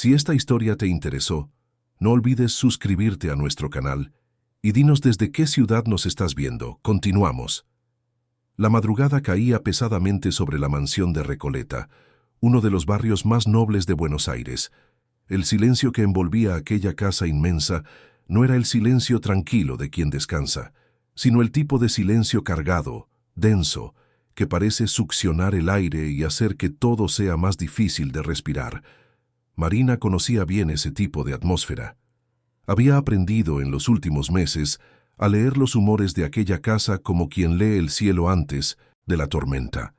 Si esta historia te interesó, no olvides suscribirte a nuestro canal y dinos desde qué ciudad nos estás viendo. Continuamos. La madrugada caía pesadamente sobre la mansión de Recoleta, uno de los barrios más nobles de Buenos Aires. El silencio que envolvía aquella casa inmensa no era el silencio tranquilo de quien descansa, sino el tipo de silencio cargado, denso, que parece succionar el aire y hacer que todo sea más difícil de respirar. Marina conocía bien ese tipo de atmósfera. Había aprendido en los últimos meses a leer los humores de aquella casa como quien lee el cielo antes de la tormenta.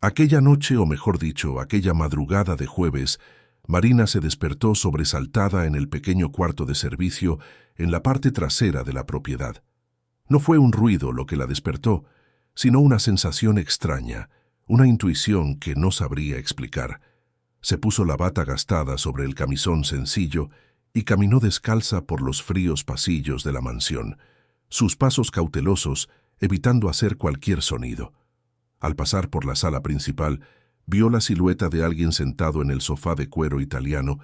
Aquella noche, o mejor dicho, aquella madrugada de jueves, Marina se despertó sobresaltada en el pequeño cuarto de servicio en la parte trasera de la propiedad. No fue un ruido lo que la despertó, sino una sensación extraña, una intuición que no sabría explicar. Se puso la bata gastada sobre el camisón sencillo y caminó descalza por los fríos pasillos de la mansión, sus pasos cautelosos, evitando hacer cualquier sonido. Al pasar por la sala principal, vio la silueta de alguien sentado en el sofá de cuero italiano,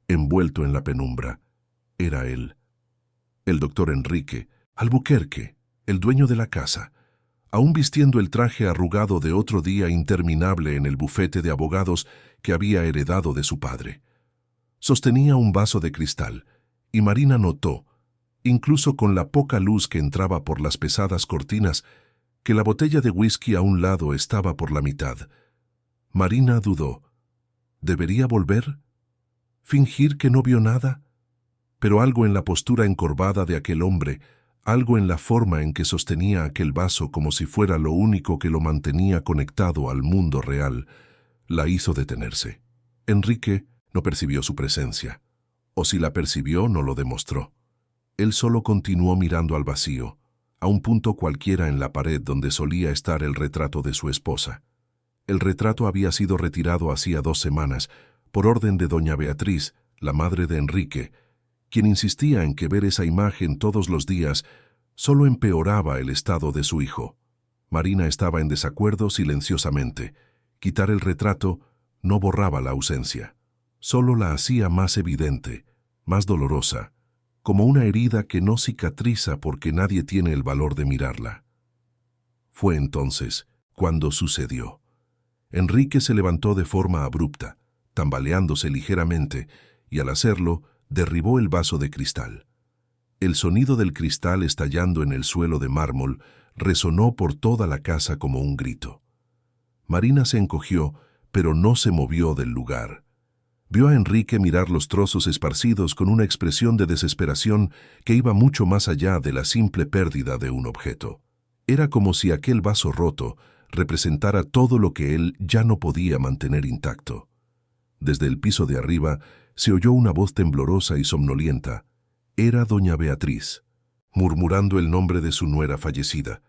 envuelto en la penumbra. Era él. El doctor Enrique Albuquerque, el dueño de la casa, aún vistiendo el traje arrugado de otro día interminable en el bufete de abogados que había heredado de su padre. Sostenía un vaso de cristal, y Marina notó, incluso con la poca luz que entraba por las pesadas cortinas, que la botella de whisky a un lado estaba por la mitad. Marina dudó. ¿Debería volver? ¿Fingir que no vio nada? Pero algo en la postura encorvada de aquel hombre, algo en la forma en que sostenía aquel vaso como si fuera lo único que lo mantenía conectado al mundo real, la hizo detenerse. Enrique no percibió su presencia, o si la percibió no lo demostró. Él solo continuó mirando al vacío, a un punto cualquiera en la pared donde solía estar el retrato de su esposa. El retrato había sido retirado hacía 2 semanas, por orden de doña Beatriz, la madre de Enrique, quien insistía en que ver esa imagen todos los días solo empeoraba el estado de su hijo. Marina estaba en desacuerdo silenciosamente. Quitar el retrato no borraba la ausencia, solo la hacía más evidente, más dolorosa, como una herida que no cicatriza porque nadie tiene el valor de mirarla. Fue entonces cuando sucedió. Enrique se levantó de forma abrupta, tambaleándose ligeramente, y al hacerlo, derribó el vaso de cristal. El sonido del cristal estallando en el suelo de mármol resonó por toda la casa como un grito. Marina se encogió, pero no se movió del lugar. Vio a Enrique mirar los trozos esparcidos con una expresión de desesperación que iba mucho más allá de la simple pérdida de un objeto. Era como si aquel vaso roto representara todo lo que él ya no podía mantener intacto. Desde el piso de arriba se oyó una voz temblorosa y somnolienta. Era doña Beatriz, murmurando el nombre de su nuera fallecida,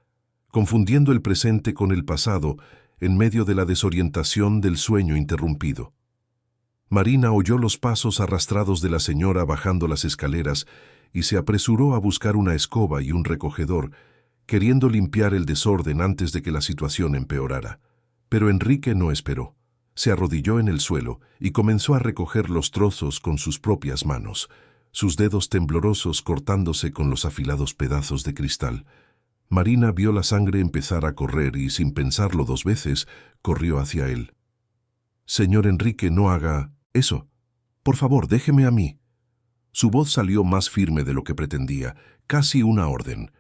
confundiendo el presente con el pasado en medio de la desorientación del sueño interrumpido. Marina oyó los pasos arrastrados de la señora bajando las escaleras y se apresuró a buscar una escoba y un recogedor, queriendo limpiar el desorden antes de que la situación empeorara. Pero Enrique no esperó. Se arrodilló en el suelo y comenzó a recoger los trozos con sus propias manos, sus dedos temblorosos cortándose con los afilados pedazos de cristal. Marina vio la sangre empezar a correr y, sin pensarlo 2 veces, corrió hacia él. «Señor Enrique, no haga eso. Por favor, déjeme a mí». Su voz salió más firme de lo que pretendía, casi una orden.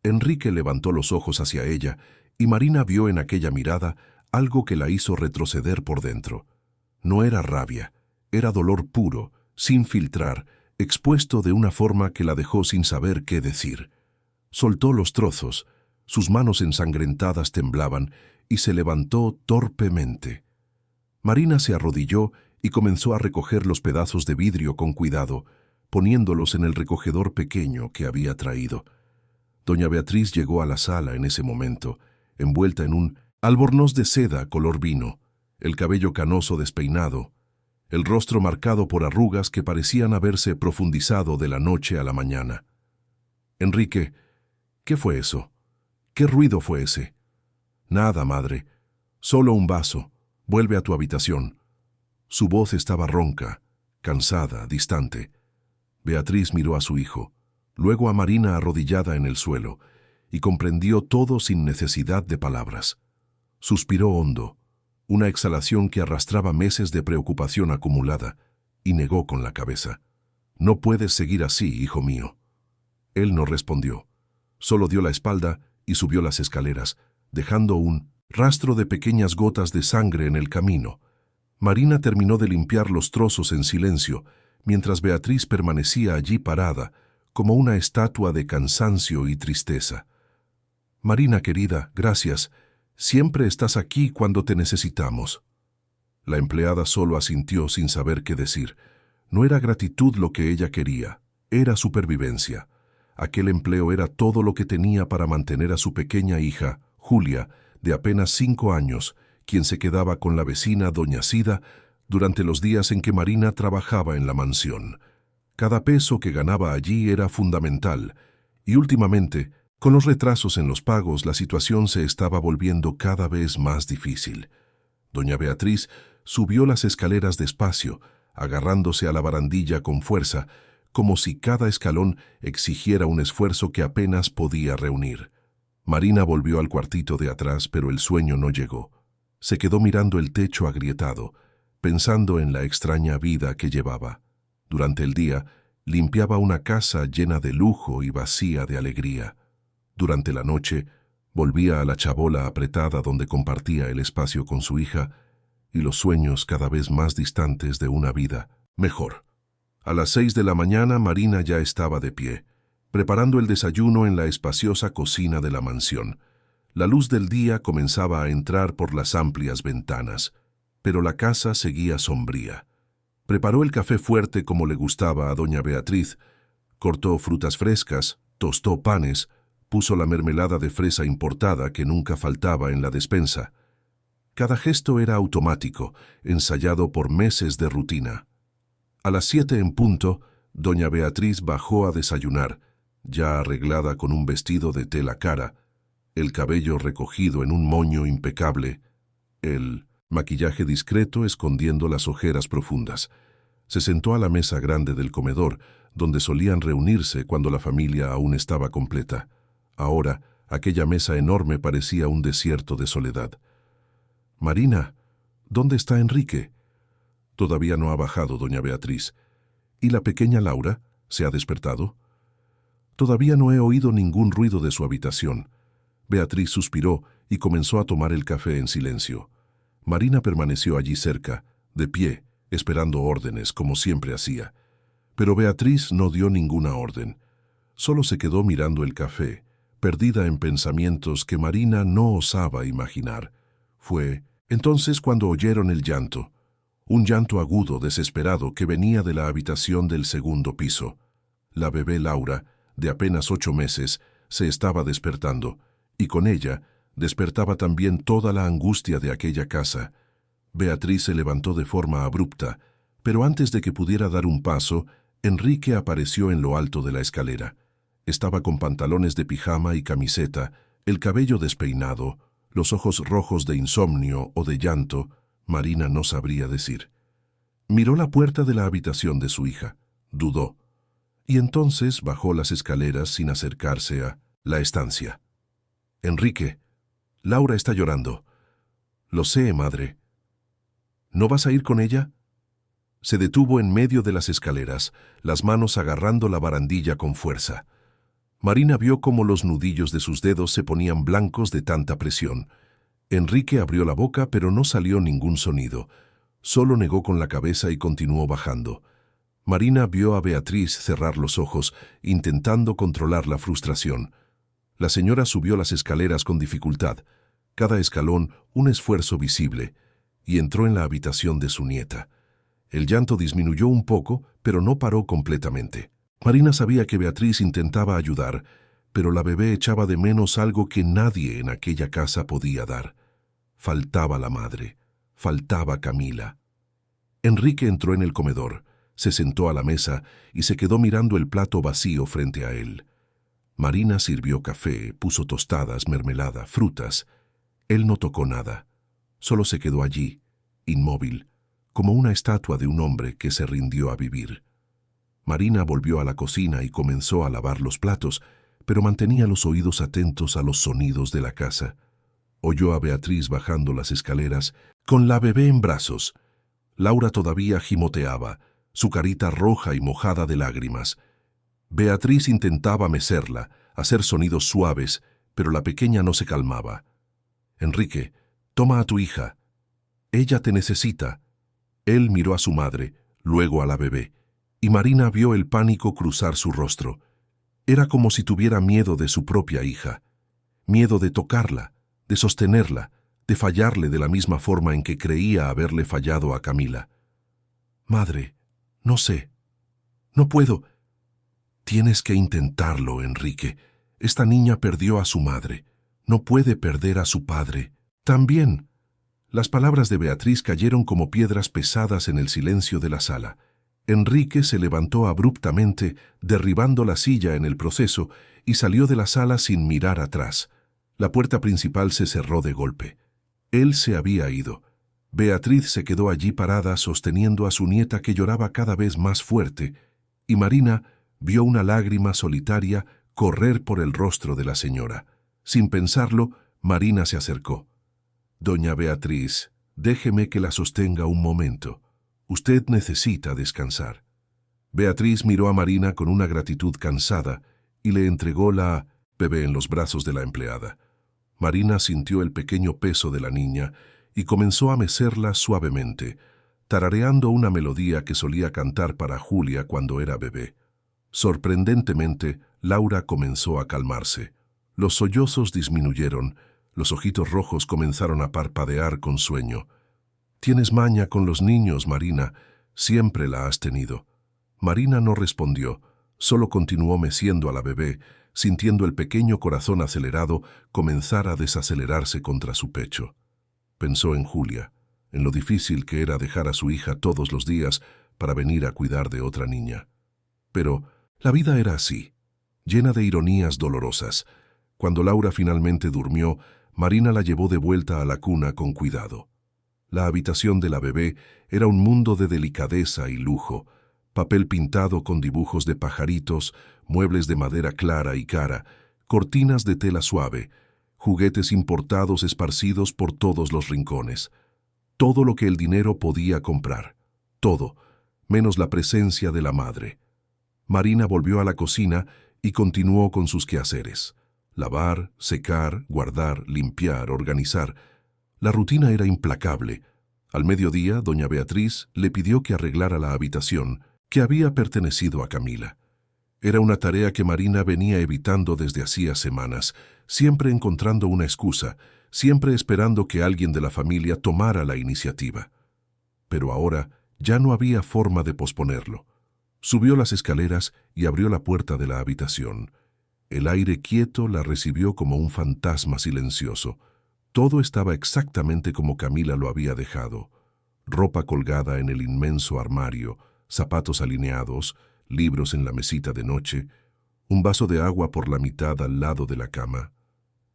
Enrique levantó los ojos hacia ella, y Marina vio en aquella mirada algo que la hizo retroceder por dentro. No era rabia, era dolor puro, sin filtrar, expuesto de una forma que la dejó sin saber qué decir. Soltó los trozos, sus manos ensangrentadas temblaban y se levantó torpemente. Marina se arrodilló y comenzó a recoger los pedazos de vidrio con cuidado, poniéndolos en el recogedor pequeño que había traído. Doña Beatriz llegó a la sala en ese momento, envuelta en un albornoz de seda color vino, el cabello canoso despeinado, el rostro marcado por arrugas que parecían haberse profundizado de la noche a la mañana. «Enrique, ¿qué fue eso? ¿Qué ruido fue ese?» «Nada, madre. Solo un vaso. Vuelve a tu habitación». Su voz estaba ronca, cansada, distante. Beatriz miró a su hijo, luego a Marina arrodillada en el suelo, y comprendió todo sin necesidad de palabras. Suspiró hondo, una exhalación que arrastraba meses de preocupación acumulada, y negó con la cabeza. «No puedes seguir así, hijo mío». Él no respondió, solo dio la espalda y subió las escaleras, dejando un rastro de pequeñas gotas de sangre en el camino. Marina terminó de limpiar los trozos en silencio, mientras Beatriz permanecía allí parada, como una estatua de cansancio y tristeza. «Marina querida, gracias. Siempre estás aquí cuando te necesitamos». La empleada solo asintió sin saber qué decir. No era gratitud lo que ella quería, era supervivencia. Aquel empleo era todo lo que tenía para mantener a su pequeña hija, Julia, de apenas 5 años, quien se quedaba con la vecina doña Sida durante los días en que Marina trabajaba en la mansión. Cada peso que ganaba allí era fundamental, y últimamente, con los retrasos en los pagos, la situación se estaba volviendo cada vez más difícil. Doña Beatriz subió las escaleras despacio, agarrándose a la barandilla con fuerza, como si cada escalón exigiera un esfuerzo que apenas podía reunir. Marina volvió al cuartito de atrás, pero el sueño no llegó. Se quedó mirando el techo agrietado, pensando en la extraña vida que llevaba. Durante el día, limpiaba una casa llena de lujo y vacía de alegría. Durante la noche, volvía a la chabola apretada donde compartía el espacio con su hija y los sueños cada vez más distantes de una vida mejor. A las 6 de la mañana, Marina ya estaba de pie, preparando el desayuno en la espaciosa cocina de la mansión. La luz del día comenzaba a entrar por las amplias ventanas, pero la casa seguía sombría. Preparó el café fuerte como le gustaba a doña Beatriz, cortó frutas frescas, tostó panes, puso la mermelada de fresa importada que nunca faltaba en la despensa. Cada gesto era automático, ensayado por meses de rutina. A las 7 en punto, doña Beatriz bajó a desayunar, ya arreglada con un vestido de tela cara, el cabello recogido en un moño impecable, el maquillaje discreto escondiendo las ojeras profundas. Se sentó a la mesa grande del comedor, donde solían reunirse cuando la familia aún estaba completa. Ahora, aquella mesa enorme parecía un desierto de soledad. «Marina, ¿dónde está Enrique?» Todavía no ha bajado doña Beatriz. ¿Y la pequeña Laura? ¿Se ha despertado? Todavía no he oído ningún ruido de su habitación. Beatriz suspiró y comenzó a tomar el café en silencio. Marina permaneció allí cerca, de pie, esperando órdenes, como siempre hacía. Pero Beatriz no dio ninguna orden. Solo se quedó mirando el café, perdida en pensamientos que Marina no osaba imaginar. Fue entonces cuando oyeron el llanto, un llanto agudo, desesperado, que venía de la habitación del segundo piso. La bebé Laura, de apenas 8 meses, se estaba despertando, y con ella despertaba también toda la angustia de aquella casa. Beatriz se levantó de forma abrupta, pero antes de que pudiera dar un paso, Enrique apareció en lo alto de la escalera. Estaba con pantalones de pijama y camiseta, el cabello despeinado, los ojos rojos de insomnio o de llanto, Marina no sabría decir. Miró la puerta de la habitación de su hija, dudó, y entonces bajó las escaleras sin acercarse a la estancia. «Enrique, Laura está llorando». «Lo sé, madre». «¿No vas a ir con ella?» Se detuvo en medio de las escaleras, las manos agarrando la barandilla con fuerza. Marina vio cómo los nudillos de sus dedos se ponían blancos de tanta presión. Enrique abrió la boca, pero no salió ningún sonido. Solo negó con la cabeza y continuó bajando. Marina vio a Beatriz cerrar los ojos, intentando controlar la frustración. La señora subió las escaleras con dificultad, cada escalón un esfuerzo visible, y entró en la habitación de su nieta. El llanto disminuyó un poco, pero no paró completamente. Marina sabía que Beatriz intentaba ayudar, pero la bebé echaba de menos algo que nadie en aquella casa podía dar. Faltaba la madre, faltaba Camila. Enrique entró en el comedor, se sentó a la mesa y se quedó mirando el plato vacío frente a él. Marina sirvió café, puso tostadas, mermelada, frutas. Él no tocó nada, solo se quedó allí, inmóvil, como una estatua de un hombre que se rindió a vivir. Marina volvió a la cocina y comenzó a lavar los platos, pero mantenía los oídos atentos a los sonidos de la casa. Oyó a Beatriz bajando las escaleras, con la bebé en brazos. Laura todavía gimoteaba, su carita roja y mojada de lágrimas. Beatriz intentaba mecerla, hacer sonidos suaves, pero la pequeña no se calmaba. «Enrique, toma a tu hija. Ella te necesita». Él miró a su madre, luego a la bebé, y Marina vio el pánico cruzar su rostro. Era como si tuviera miedo de su propia hija, miedo de tocarla, de sostenerla, de fallarle de la misma forma en que creía haberle fallado a Camila. «Madre, no sé. No puedo». «Tienes que intentarlo, Enrique. Esta niña perdió a su madre. No puede perder a su padre. También». Las palabras de Beatriz cayeron como piedras pesadas en el silencio de la sala. Enrique se levantó abruptamente, derribando la silla en el proceso, y salió de la sala sin mirar atrás. La puerta principal se cerró de golpe. Él se había ido. Beatriz se quedó allí parada sosteniendo a su nieta que lloraba cada vez más fuerte, y Marina vio una lágrima solitaria correr por el rostro de la señora. Sin pensarlo, Marina se acercó. «Doña Beatriz, déjeme que la sostenga un momento. Usted necesita descansar». Beatriz miró a Marina con una gratitud cansada y le entregó la bebé en los brazos de la empleada. Marina sintió el pequeño peso de la niña y comenzó a mecerla suavemente, tarareando una melodía que solía cantar para Julia cuando era bebé. Sorprendentemente, Laura comenzó a calmarse. Los sollozos disminuyeron, los ojitos rojos comenzaron a parpadear con sueño. «Tienes maña con los niños, Marina. Siempre la has tenido». Marina no respondió, solo continuó meciendo a la bebé, sintiendo el pequeño corazón acelerado comenzar a desacelerarse contra su pecho. Pensó en Julia, en lo difícil que era dejar a su hija todos los días para venir a cuidar de otra niña. Pero la vida era así, llena de ironías dolorosas. Cuando Laura finalmente durmió, Marina la llevó de vuelta a la cuna con cuidado. La habitación de la bebé era un mundo de delicadeza y lujo, papel pintado con dibujos de pajaritos, muebles de madera clara y cara, cortinas de tela suave, juguetes importados esparcidos por todos los rincones. Todo lo que el dinero podía comprar. Todo, menos la presencia de la madre. Marina volvió a la cocina y continuó con sus quehaceres. Lavar, secar, guardar, limpiar, organizar. La rutina era implacable. Al mediodía, doña Beatriz le pidió que arreglara la habitación, que había pertenecido a Camila. Era una tarea que Marina venía evitando desde hacía semanas, siempre encontrando una excusa, siempre esperando que alguien de la familia tomara la iniciativa. Pero ahora ya no había forma de posponerlo. Subió las escaleras y abrió la puerta de la habitación. El aire quieto la recibió como un fantasma silencioso. Todo estaba exactamente como Camila lo había dejado. Ropa colgada en el inmenso armario, zapatos alineados, libros en la mesita de noche, un vaso de agua por la mitad al lado de la cama.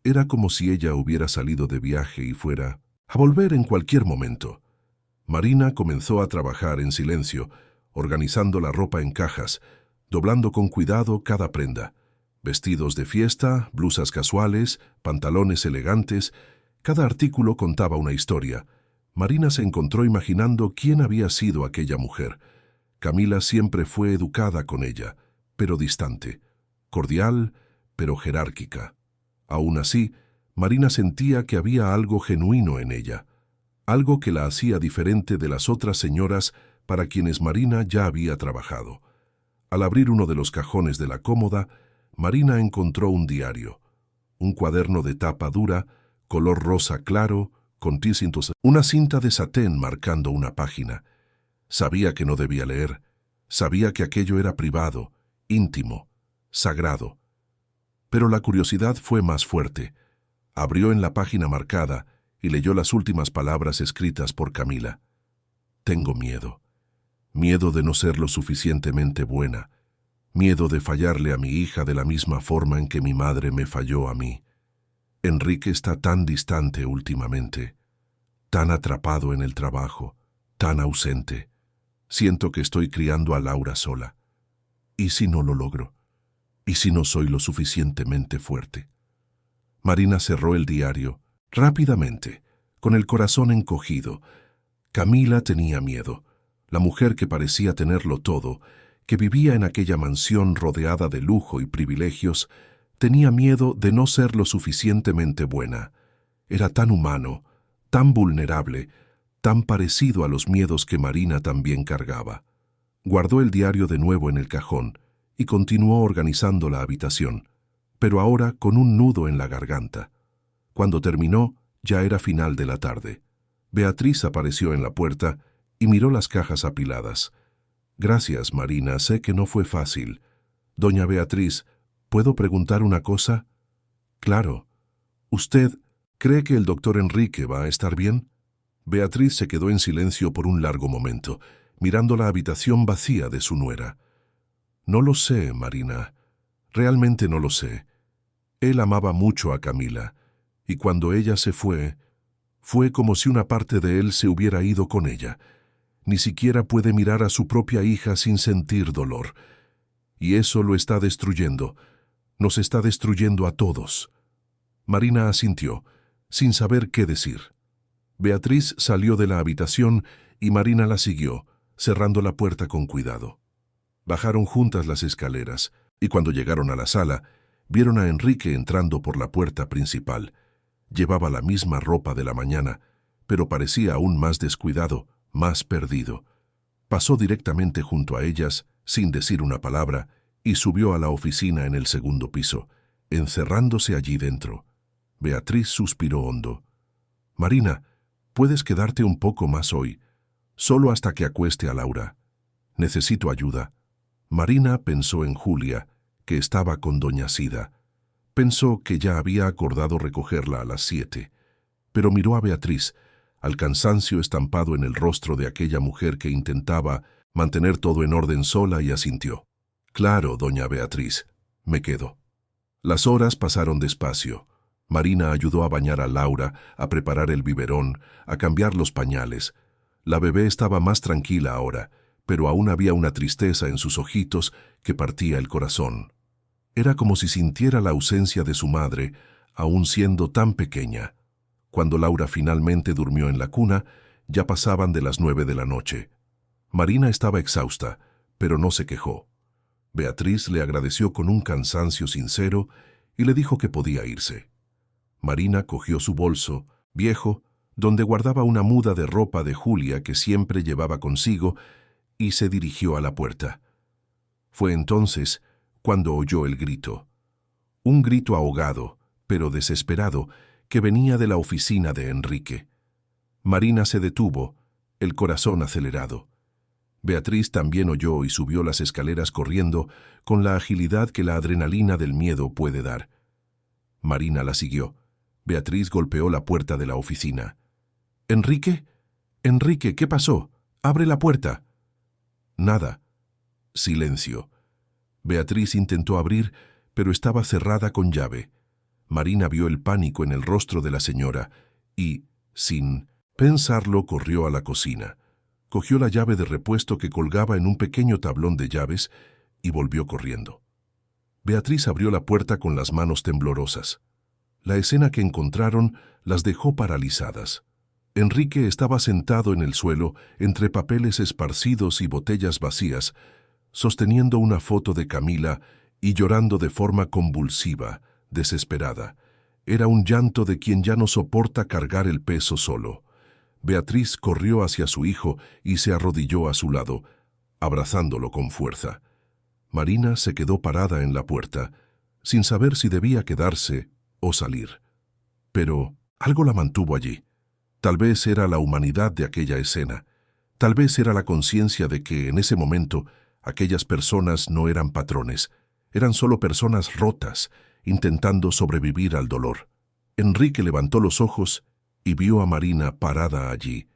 Era como si ella hubiera salido de viaje y fuera a volver en cualquier momento. Marina comenzó a trabajar en silencio, organizando la ropa en cajas, doblando con cuidado cada prenda. Vestidos de fiesta, blusas casuales, pantalones elegantes, cada artículo contaba una historia. Marina se encontró imaginando quién había sido aquella mujer. Camila siempre fue educada con ella, pero distante, cordial, pero jerárquica. Aún así, Marina sentía que había algo genuino en ella, algo que la hacía diferente de las otras señoras para quienes Marina ya había trabajado. Al abrir uno de los cajones de la cómoda, Marina encontró un diario, un cuaderno de tapa dura, color rosa claro, con tintas, una cinta de satén marcando una página. Sabía que no debía leer, sabía que aquello era privado, íntimo, sagrado. Pero la curiosidad fue más fuerte. Abrió en la página marcada y leyó las últimas palabras escritas por Camila. «Tengo miedo. Miedo de no ser lo suficientemente buena. Miedo de fallarle a mi hija de la misma forma en que mi madre me falló a mí. Enrique está tan distante últimamente, tan atrapado en el trabajo, tan ausente. Siento que estoy criando a Laura sola. ¿Y si no lo logro? ¿Y si no soy lo suficientemente fuerte? Marina cerró el diario rápidamente, con el corazón encogido. Camila tenía miedo. La mujer que parecía tenerlo todo, que vivía en aquella mansión rodeada de lujo y privilegios, tenía miedo de no ser lo suficientemente buena. Era tan humano, tan vulnerable, tan parecido a los miedos que Marina también cargaba. Guardó el diario de nuevo en el cajón y continuó organizando la habitación, pero ahora con un nudo en la garganta. Cuando terminó, ya era final de la tarde. Beatriz apareció en la puerta y miró las cajas apiladas. «Gracias, Marina, sé que no fue fácil. Doña Beatriz, ¿puedo preguntar una cosa?» «Claro. ¿Usted cree que el doctor Enrique va a estar bien?» Beatriz se quedó en silencio por un largo momento, mirando la habitación vacía de su nuera. «No lo sé, Marina. Realmente no lo sé. Él amaba mucho a Camila, y cuando ella se fue como si una parte de él se hubiera ido con ella. Ni siquiera puede mirar a su propia hija sin sentir dolor. Y eso lo está destruyendo. Nos está destruyendo a todos». Marina asintió, sin saber qué decir. Beatriz salió de la habitación y Marina la siguió, cerrando la puerta con cuidado. Bajaron juntas las escaleras, y cuando llegaron a la sala, vieron a Enrique entrando por la puerta principal. Llevaba la misma ropa de la mañana, pero parecía aún más descuidado, más perdido. Pasó directamente junto a ellas, sin decir una palabra, y subió a la oficina en el segundo piso, encerrándose allí dentro. Beatriz suspiró hondo. «Marina, puedes quedarte un poco más hoy, solo hasta que acueste a Laura. Necesito ayuda». Marina pensó en Julia, que estaba con doña Sida. Pensó que ya había acordado recogerla a las 7, pero miró a Beatriz, al cansancio estampado en el rostro de aquella mujer que intentaba mantener todo en orden sola, y asintió. «Claro, doña Beatriz, me quedo». Las horas pasaron despacio. Marina ayudó a bañar a Laura, a preparar el biberón, a cambiar los pañales. La bebé estaba más tranquila ahora, pero aún había una tristeza en sus ojitos que partía el corazón. Era como si sintiera la ausencia de su madre, aún siendo tan pequeña. Cuando Laura finalmente durmió en la cuna, ya pasaban de las 9 de la noche. Marina estaba exhausta, pero no se quejó. Beatriz le agradeció con un cansancio sincero y le dijo que podía irse. Marina cogió su bolso, viejo, donde guardaba una muda de ropa de Julia que siempre llevaba consigo, y se dirigió a la puerta. Fue entonces cuando oyó el grito. Un grito ahogado, pero desesperado, que venía de la oficina de Enrique. Marina se detuvo, el corazón acelerado. Beatriz también oyó y subió las escaleras corriendo con la agilidad que la adrenalina del miedo puede dar. Marina la siguió. Beatriz golpeó la puerta de la oficina. «¿Enrique? Enrique, ¿qué pasó? ¡Abre la puerta!». Nada. Silencio. Beatriz intentó abrir, pero estaba cerrada con llave. Marina vio el pánico en el rostro de la señora y, sin pensarlo, corrió a la cocina. Cogió la llave de repuesto que colgaba en un pequeño tablón de llaves y volvió corriendo. Beatriz abrió la puerta con las manos temblorosas. La escena que encontraron las dejó paralizadas. Enrique estaba sentado en el suelo, entre papeles esparcidos y botellas vacías, sosteniendo una foto de Camila y llorando de forma convulsiva, desesperada. Era un llanto de quien ya no soporta cargar el peso solo. Beatriz corrió hacia su hijo y se arrodilló a su lado, abrazándolo con fuerza. Marina se quedó parada en la puerta, sin saber si debía quedarse o salir. Pero algo la mantuvo allí. Tal vez era la humanidad de aquella escena. Tal vez era la conciencia de que, en ese momento, aquellas personas no eran patrones. Eran solo personas rotas, intentando sobrevivir al dolor. Enrique levantó los ojos y vio a Marina parada allí.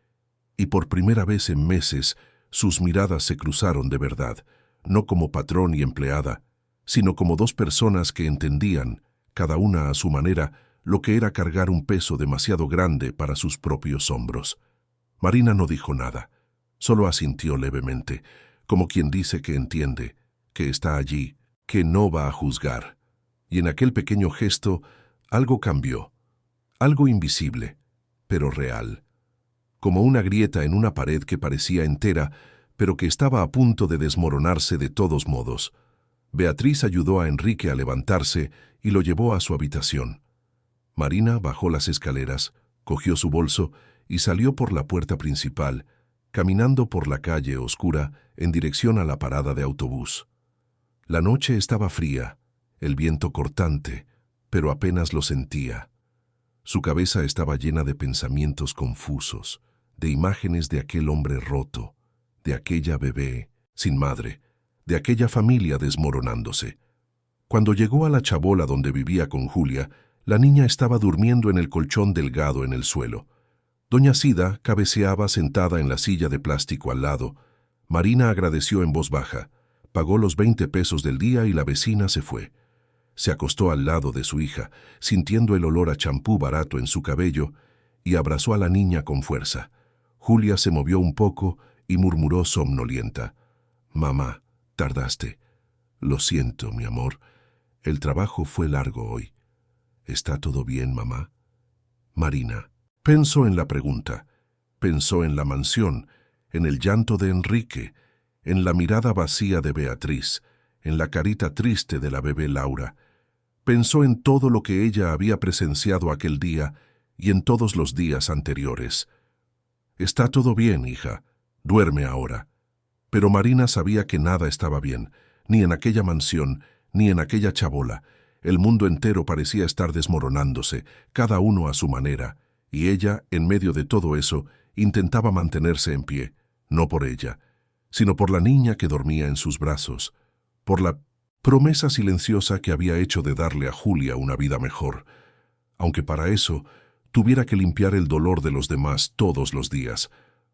Y por primera vez en meses, sus miradas se cruzaron de verdad, no como patrón y empleada, sino como dos personas que entendían, cada una a su manera, lo que era cargar un peso demasiado grande para sus propios hombros. Marina no dijo nada. Solo asintió levemente, como quien dice que entiende, que está allí, que no va a juzgar. Y en aquel pequeño gesto algo cambió, algo invisible, pero real, como una grieta en una pared que parecía entera, pero que estaba a punto de desmoronarse de todos modos. Beatriz ayudó a Enrique a levantarse y lo llevó a su habitación. Marina bajó las escaleras, cogió su bolso y salió por la puerta principal, caminando por la calle oscura en dirección a la parada de autobús. La noche estaba fría, el viento cortante, pero apenas lo sentía. Su cabeza estaba llena de pensamientos confusos, de imágenes de aquel hombre roto, de aquella bebé sin madre, de aquella familia desmoronándose. Cuando llegó a la chabola donde vivía con Julia, la niña estaba durmiendo en el colchón delgado en el suelo. Doña Sida cabeceaba sentada en la silla de plástico al lado. Marina agradeció en voz baja, pagó los 20 pesos del día y la vecina se fue. Se acostó al lado de su hija, sintiendo el olor a champú barato en su cabello, y abrazó a la niña con fuerza. Julia se movió un poco y murmuró somnolienta: «Mamá, tardaste. Lo siento, mi amor. El trabajo fue largo hoy. ¿Está todo bien, mamá?» Marina pensó en la pregunta, pensó en la mansión, en el llanto de Enrique, en la mirada vacía de Beatriz, en la carita triste de la bebé Laura. Pensó en todo lo que ella había presenciado aquel día y en todos los días anteriores. «Está todo bien, hija. Duerme ahora». Pero Marina sabía que nada estaba bien, ni en aquella mansión, ni en aquella chabola. El mundo entero parecía estar desmoronándose, cada uno a su manera, y ella, en medio de todo eso, intentaba mantenerse en pie, no por ella, sino por la niña que dormía en sus brazos, por la promesa silenciosa que había hecho de darle a Julia una vida mejor, aunque para eso tuviera que limpiar el dolor de los demás todos los días,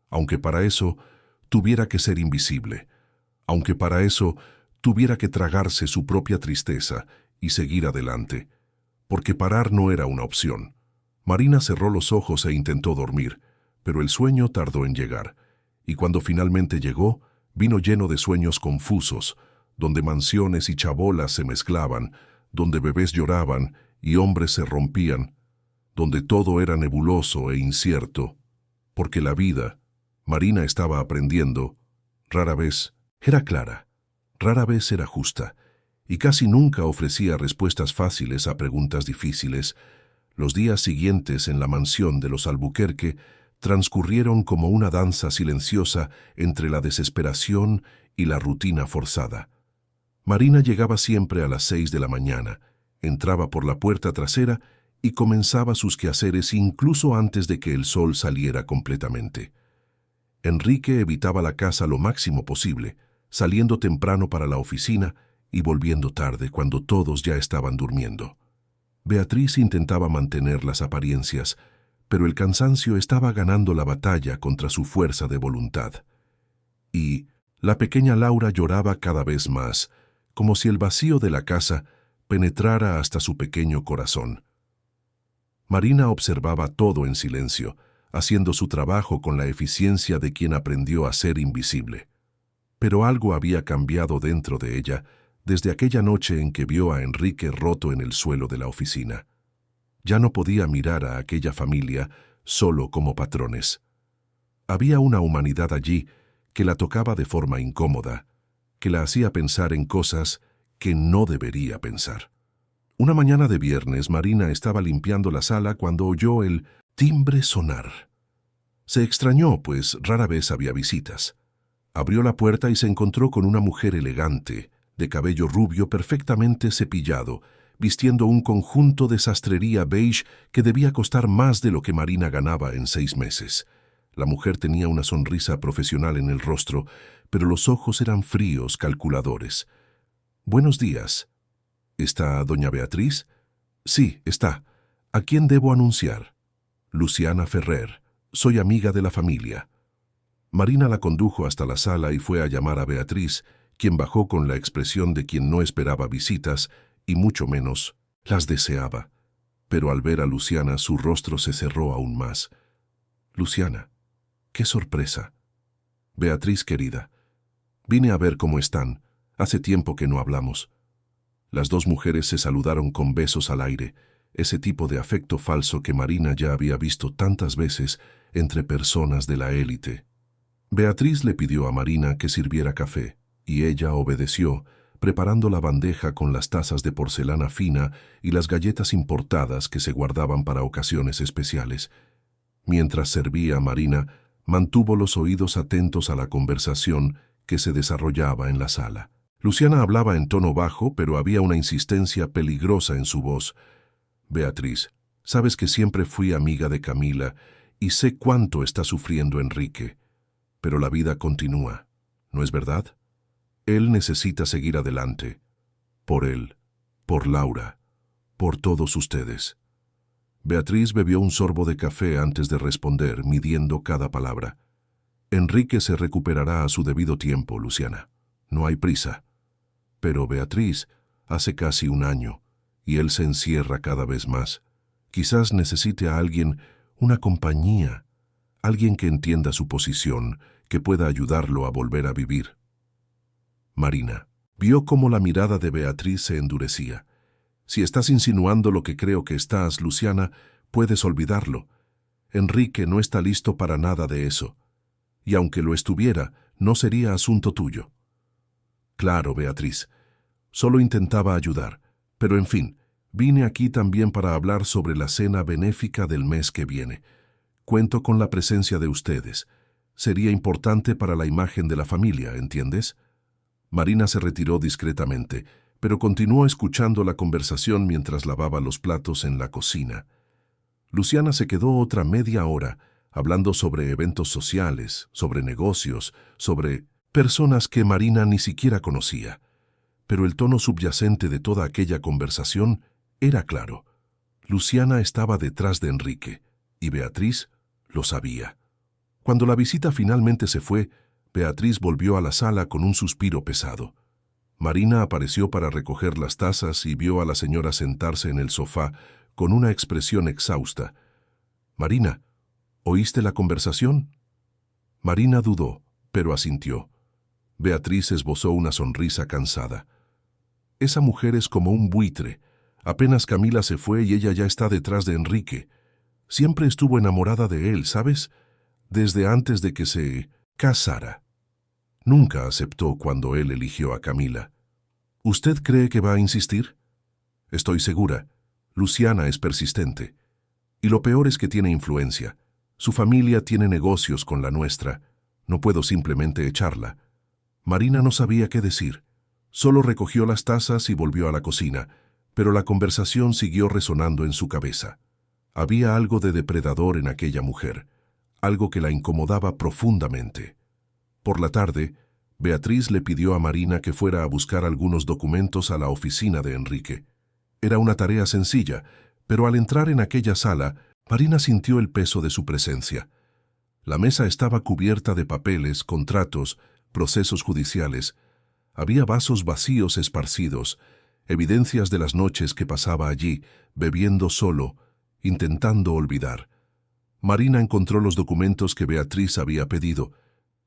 aunque para eso tuviera que ser invisible, aunque para eso tuviera que tragarse su propia tristeza y seguir adelante, porque parar no era una opción. Marina cerró los ojos e intentó dormir, pero el sueño tardó en llegar, y cuando finalmente llegó, vino lleno de sueños confusos, donde mansiones y chabolas se mezclaban, donde bebés lloraban y hombres se rompían, donde todo era nebuloso e incierto, porque la vida, Marina estaba aprendiendo, rara vez era clara, rara vez era justa, y casi nunca ofrecía respuestas fáciles a preguntas difíciles. Los días siguientes en la mansión de los Albuquerque transcurrieron como una danza silenciosa entre la desesperación y la rutina forzada. Marina llegaba siempre a las 6 de la mañana, entraba por la puerta trasera y comenzaba sus quehaceres incluso antes de que el sol saliera completamente. Enrique evitaba la casa lo máximo posible, saliendo temprano para la oficina y volviendo tarde cuando todos ya estaban durmiendo. Beatriz intentaba mantener las apariencias, pero el cansancio estaba ganando la batalla contra su fuerza de voluntad. Y la pequeña Laura lloraba cada vez más, como si el vacío de la casa penetrara hasta su pequeño corazón. Marina observaba todo en silencio, haciendo su trabajo con la eficiencia de quien aprendió a ser invisible. Pero algo había cambiado dentro de ella desde aquella noche en que vio a Enrique roto en el suelo de la oficina. Ya no podía mirar a aquella familia solo como patrones. Había una humanidad allí que la tocaba de forma incómoda, que la hacía pensar en cosas que no debería pensar. Una mañana de viernes, Marina estaba limpiando la sala cuando oyó el timbre sonar. Se extrañó, pues rara vez había visitas. Abrió la puerta y se encontró con una mujer elegante, de cabello rubio perfectamente cepillado, vistiendo un conjunto de sastrería beige que debía costar más de lo que Marina ganaba en 6 meses. La mujer tenía una sonrisa profesional en el rostro, pero los ojos eran fríos, calculadores. «Buenos días. ¿Está doña Beatriz?» «Sí, está. ¿A quién debo anunciar?» «Luciana Ferrer. Soy amiga de la familia». Marina la condujo hasta la sala y fue a llamar a Beatriz, quien bajó con la expresión de quien no esperaba visitas y mucho menos las deseaba. Pero al ver a Luciana su rostro se cerró aún más. «Luciana, qué sorpresa». Beatriz querida, vine a ver cómo están. Hace tiempo que no hablamos. Las dos mujeres se saludaron con besos al aire, ese tipo de afecto falso que Marina ya había visto tantas veces entre personas de la élite. Beatriz le pidió a Marina que sirviera café, y ella obedeció, preparando la bandeja con las tazas de porcelana fina y las galletas importadas que se guardaban para ocasiones especiales. Mientras servía, Marina mantuvo los oídos atentos a la conversación que se desarrollaba en la sala. Luciana hablaba en tono bajo, pero había una insistencia peligrosa en su voz. Beatriz, sabes que siempre fui amiga de Camila y sé cuánto está sufriendo Enrique. Pero la vida continúa, ¿no es verdad? Él necesita seguir adelante. Por él, por Laura, por todos ustedes. Beatriz bebió un sorbo de café antes de responder, midiendo cada palabra. Enrique se recuperará a su debido tiempo, Luciana. No hay prisa. Pero Beatriz, hace casi un año, y él se encierra cada vez más. Quizás necesite a alguien, una compañía, alguien que entienda su posición, que pueda ayudarlo a volver a vivir. Marina vio cómo la mirada de Beatriz se endurecía. Si estás insinuando lo que creo que estás, Luciana, puedes olvidarlo. Enrique no está listo para nada de eso. Y aunque lo estuviera, no sería asunto tuyo. Claro, Beatriz. Solo intentaba ayudar. Pero en fin, vine aquí también para hablar sobre la cena benéfica del mes que viene. Cuento con la presencia de ustedes. Sería importante para la imagen de la familia, ¿entiendes? Marina se retiró discretamente, pero continuó escuchando la conversación mientras lavaba los platos en la cocina. Luciana se quedó otra media hora, hablando sobre eventos sociales, sobre negocios, sobre personas que Marina ni siquiera conocía. Pero el tono subyacente de toda aquella conversación era claro. Luciana estaba detrás de Enrique, y Beatriz lo sabía. Cuando la visita finalmente se fue, Beatriz volvió a la sala con un suspiro pesado. Marina apareció para recoger las tazas y vio a la señora sentarse en el sofá con una expresión exhausta. «Marina, ¿oíste la conversación?» Marina dudó, pero asintió. Beatriz esbozó una sonrisa cansada. «Esa mujer es como un buitre. Apenas Camila se fue y ella ya está detrás de Enrique. Siempre estuvo enamorada de él, ¿sabes? Desde antes de que se casara. Nunca aceptó cuando él eligió a Camila. ¿Usted cree que va a insistir?» «Estoy segura. Luciana es persistente. Y lo peor es que tiene influencia. Su familia tiene negocios con la nuestra. No puedo simplemente echarla». Marina no sabía qué decir. Solo recogió las tazas y volvió a la cocina, pero la conversación siguió resonando en su cabeza. Había algo de depredador en aquella mujer, algo que la incomodaba profundamente. Por la tarde, Beatriz le pidió a Marina que fuera a buscar algunos documentos a la oficina de Enrique. Era una tarea sencilla, pero al entrar en aquella sala, Marina sintió el peso de su presencia. La mesa estaba cubierta de papeles, contratos, procesos judiciales. Había vasos vacíos esparcidos, evidencias de las noches que pasaba allí, bebiendo solo, intentando olvidar. Marina encontró los documentos que Beatriz había pedido,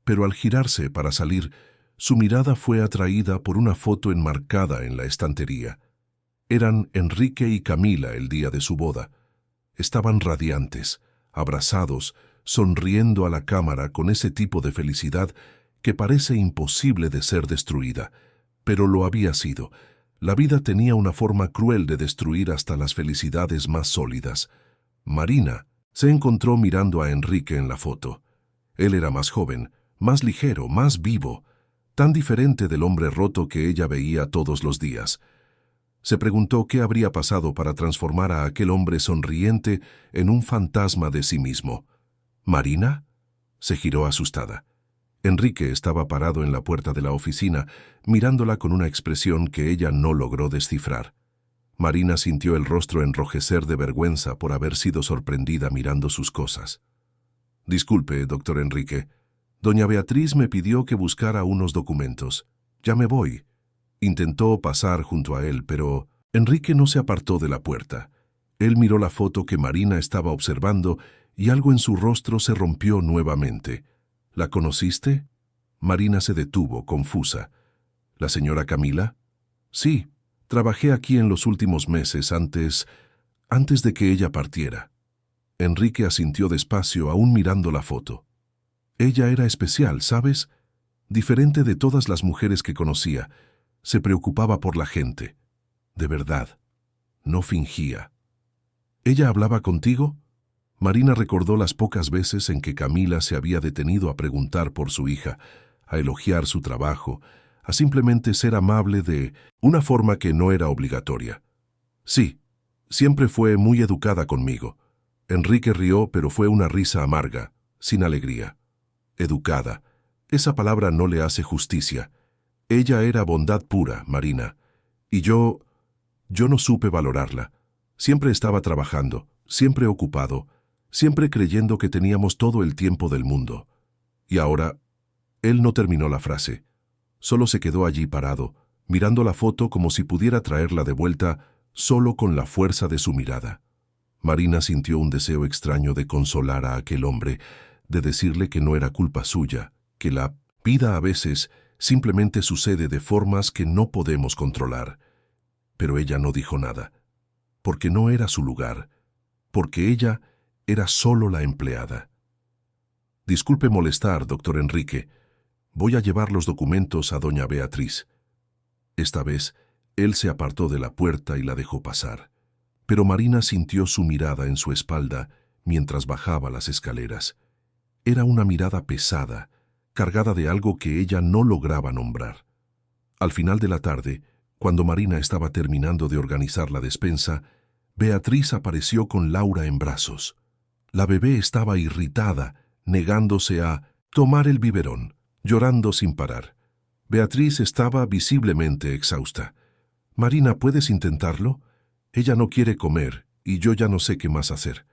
pero al girarse para salir, su mirada fue atraída por una foto enmarcada en la estantería. Eran Enrique y Camila el día de su boda. Estaban radiantes, abrazados, sonriendo a la cámara con ese tipo de felicidad que parece imposible de ser destruida, pero lo había sido. La vida tenía una forma cruel de destruir hasta las felicidades más sólidas. Marina se encontró mirando a Enrique en la foto. Él era más joven, más ligero, más vivo, tan diferente del hombre roto que ella veía todos los días. Se preguntó qué habría pasado para transformar a aquel hombre sonriente en un fantasma de sí mismo. ¿Marina? Se giró asustada. Enrique estaba parado en la puerta de la oficina, mirándola con una expresión que ella no logró descifrar. Marina sintió el rostro enrojecer de vergüenza por haber sido sorprendida mirando sus cosas. «Disculpe, doctor Enrique. Doña Beatriz me pidió que buscara unos documentos. Ya me voy». Intentó pasar junto a él, pero Enrique no se apartó de la puerta. Él miró la foto que Marina estaba observando y algo en su rostro se rompió nuevamente. «¿La conociste?», Marina se detuvo, confusa. ¿La señora Camila? Sí, trabajé aquí en los últimos meses antes de que ella partiera. Enrique asintió despacio, aún mirando la foto. Ella era especial, ¿sabes? Diferente de todas las mujeres que conocía. Se preocupaba por la gente. De verdad. No fingía. ¿Ella hablaba contigo? Marina recordó las pocas veces en que Camila se había detenido a preguntar por su hija, a elogiar su trabajo, a simplemente ser amable de una forma que no era obligatoria. Sí, siempre fue muy educada conmigo. Enrique rió, pero fue una risa amarga, sin alegría. Educada. Esa palabra no le hace justicia. Ella era bondad pura, Marina. Y yo no supe valorarla. Siempre estaba trabajando, siempre ocupado, siempre creyendo que teníamos todo el tiempo del mundo. Y ahora, él no terminó la frase. Solo se quedó allí parado, mirando la foto como si pudiera traerla de vuelta solo con la fuerza de su mirada. Marina sintió un deseo extraño de consolar a aquel hombre, de decirle que no era culpa suya, que la vida a veces simplemente sucede de formas que no podemos controlar. Pero ella no dijo nada, porque no era su lugar, porque ella era solo la empleada. Disculpe molestar, doctor Enrique. Voy a llevar los documentos a doña Beatriz. Esta vez, él se apartó de la puerta y la dejó pasar. Pero Marina sintió su mirada en su espalda mientras bajaba las escaleras. Era una mirada pesada, cargada de algo que ella no lograba nombrar. Al final de la tarde, cuando Marina estaba terminando de organizar la despensa, Beatriz apareció con Laura en brazos. La bebé estaba irritada, negándose a tomar el biberón, llorando sin parar. Beatriz estaba visiblemente exhausta. «Marina, ¿puedes intentarlo? Ella no quiere comer y yo ya no sé qué más hacer».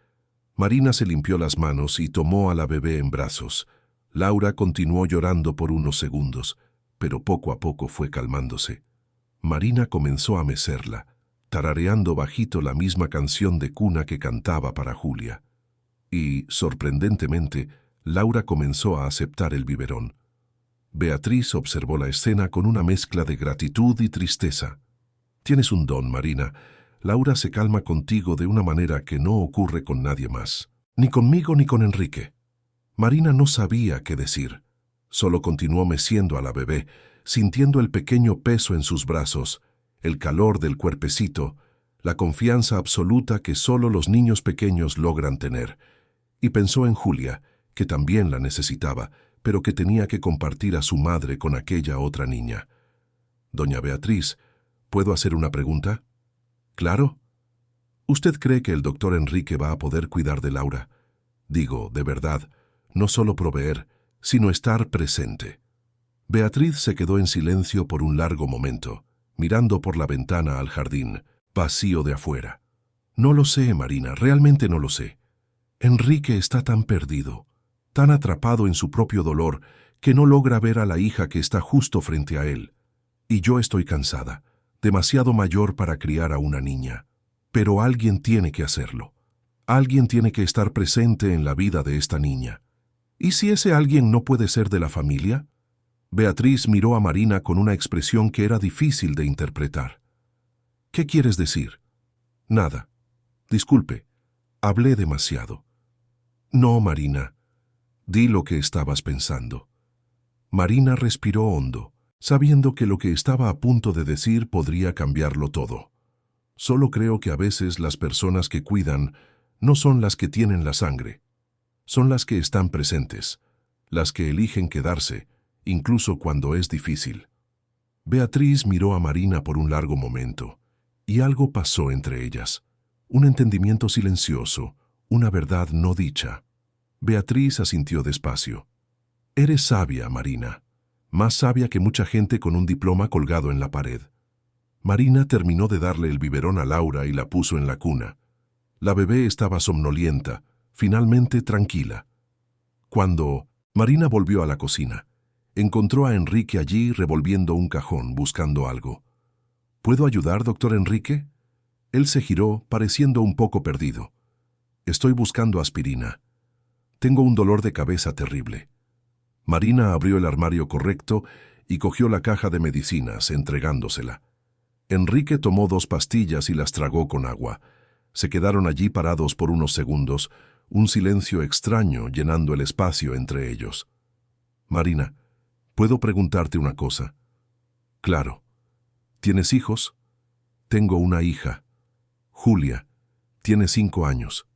Marina se limpió las manos y tomó a la bebé en brazos. Laura continuó llorando por unos segundos, pero poco a poco fue calmándose. Marina comenzó a mecerla, tarareando bajito la misma canción de cuna que cantaba para Julia. Y, sorprendentemente, Laura comenzó a aceptar el biberón. Beatriz observó la escena con una mezcla de gratitud y tristeza. «Tienes un don, Marina. Laura se calma contigo de una manera que no ocurre con nadie más. Ni conmigo ni con Enrique». Marina no sabía qué decir. Solo continuó meciendo a la bebé, sintiendo el pequeño peso en sus brazos, el calor del cuerpecito, la confianza absoluta que solo los niños pequeños logran tener. Y pensó en Julia, que también la necesitaba, pero que tenía que compartir a su madre con aquella otra niña. «Doña Beatriz, ¿puedo hacer una pregunta?» «Claro». «¿Usted cree que el doctor Enrique va a poder cuidar de Laura? Digo, de verdad, no solo proveer, sino estar presente». Beatriz se quedó en silencio por un largo momento, mirando por la ventana al jardín, vacío de afuera. «No lo sé, Marina, realmente no lo sé. Enrique está tan perdido, tan atrapado en su propio dolor, que no logra ver a la hija que está justo frente a él. Y yo estoy cansada, demasiado mayor para criar a una niña. Pero alguien tiene que hacerlo. Alguien tiene que estar presente en la vida de esta niña. ¿Y si ese alguien no puede ser de la familia?» Beatriz miró a Marina con una expresión que era difícil de interpretar. «¿Qué quieres decir?» «Nada. Disculpe, hablé demasiado». «No, Marina. Di lo que estabas pensando». Marina respiró hondo, sabiendo que lo que estaba a punto de decir podría cambiarlo todo. «Solo creo que a veces las personas que cuidan no son las que tienen la sangre. Son las que están presentes, las que eligen quedarse, incluso cuando es difícil». Beatriz miró a Marina por un largo momento, y algo pasó entre ellas. Un entendimiento silencioso, una verdad no dicha. Beatriz asintió despacio. «Eres sabia, Marina. Más sabia que mucha gente con un diploma colgado en la pared». Marina terminó de darle el biberón a Laura y la puso en la cuna. La bebé estaba somnolienta, finalmente tranquila. Cuando Marina volvió a la cocina, encontró a Enrique allí revolviendo un cajón, buscando algo. «¿Puedo ayudar, doctor Enrique?» Él se giró, pareciendo un poco perdido. «Estoy buscando aspirina. Tengo un dolor de cabeza terrible». Marina abrió el armario correcto y cogió la caja de medicinas, entregándosela. Enrique tomó 2 pastillas y las tragó con agua. Se quedaron allí parados por unos segundos, un silencio extraño llenando el espacio entre ellos. «Marina, ¿puedo preguntarte una cosa?» «Claro. ¿Tienes hijos?» «Tengo una hija. Julia. Tiene 5 años.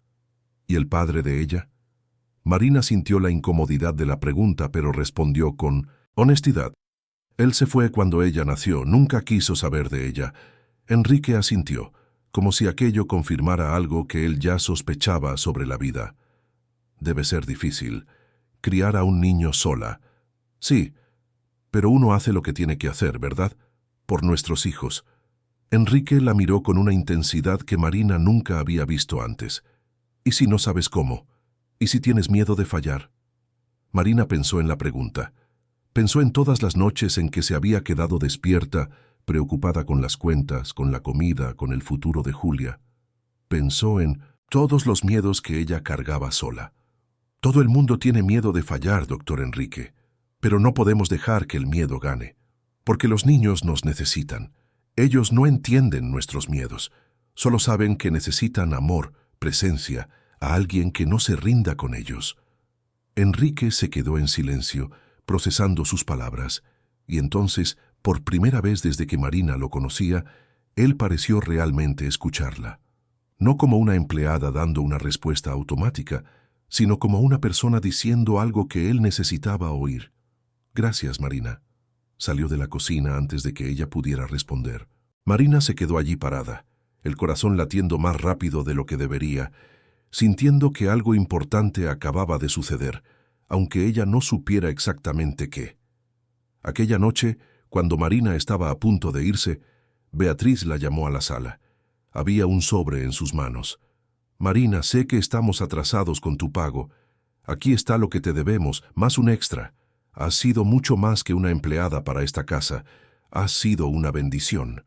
¿Y el padre de ella?» Marina sintió la incomodidad de la pregunta, pero respondió con honestidad. «Él se fue cuando ella nació, nunca quiso saber de ella». Enrique asintió, como si aquello confirmara algo que él ya sospechaba sobre la vida. «Debe ser difícil, criar a un niño sola». «Sí, pero uno hace lo que tiene que hacer, ¿verdad? Por nuestros hijos». Enrique la miró con una intensidad que Marina nunca había visto antes. «¿Y si no sabes cómo? ¿Y si tienes miedo de fallar?» Marina pensó en la pregunta. Pensó en todas las noches en que se había quedado despierta, preocupada con las cuentas, con la comida, con el futuro de Julia. Pensó en todos los miedos que ella cargaba sola. «Todo el mundo tiene miedo de fallar, doctor Enrique, pero no podemos dejar que el miedo gane, porque los niños nos necesitan. Ellos no entienden nuestros miedos, solo saben que necesitan amor, presencia, a alguien que no se rinda con ellos». Enrique se quedó en silencio, procesando sus palabras, y entonces, por primera vez desde que Marina lo conocía, él pareció realmente escucharla. No como una empleada dando una respuesta automática, sino como una persona diciendo algo que él necesitaba oír. «Gracias, Marina». Salió de la cocina antes de que ella pudiera responder. Marina se quedó allí parada, el corazón latiendo más rápido de lo que debería, sintiendo que algo importante acababa de suceder, aunque ella no supiera exactamente qué. Aquella noche, cuando Marina estaba a punto de irse, Beatriz la llamó a la sala. Había un sobre en sus manos. «Marina, sé que estamos atrasados con tu pago. Aquí está lo que te debemos, más un extra. Has sido mucho más que una empleada para esta casa. Has sido una bendición».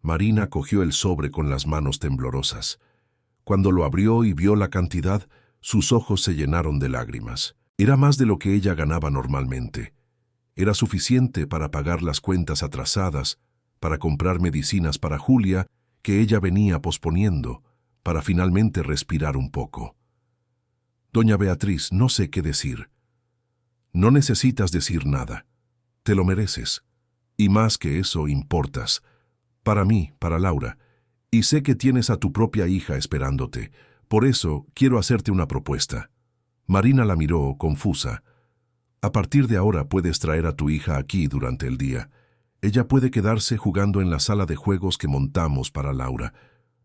Marina cogió el sobre con las manos temblorosas. Cuando lo abrió y vio la cantidad, sus ojos se llenaron de lágrimas. Era más de lo que ella ganaba normalmente. Era suficiente para pagar las cuentas atrasadas, para comprar medicinas para Julia, que ella venía posponiendo, para finalmente respirar un poco. «Doña Beatriz, no sé qué decir». «No necesitas decir nada. Te lo mereces. Y más que eso, importas. Para mí, para Laura. Y sé que tienes a tu propia hija esperándote. Por eso quiero hacerte una propuesta». Marina la miró, confusa. «A partir de ahora puedes traer a tu hija aquí durante el día. Ella puede quedarse jugando en la sala de juegos que montamos para Laura.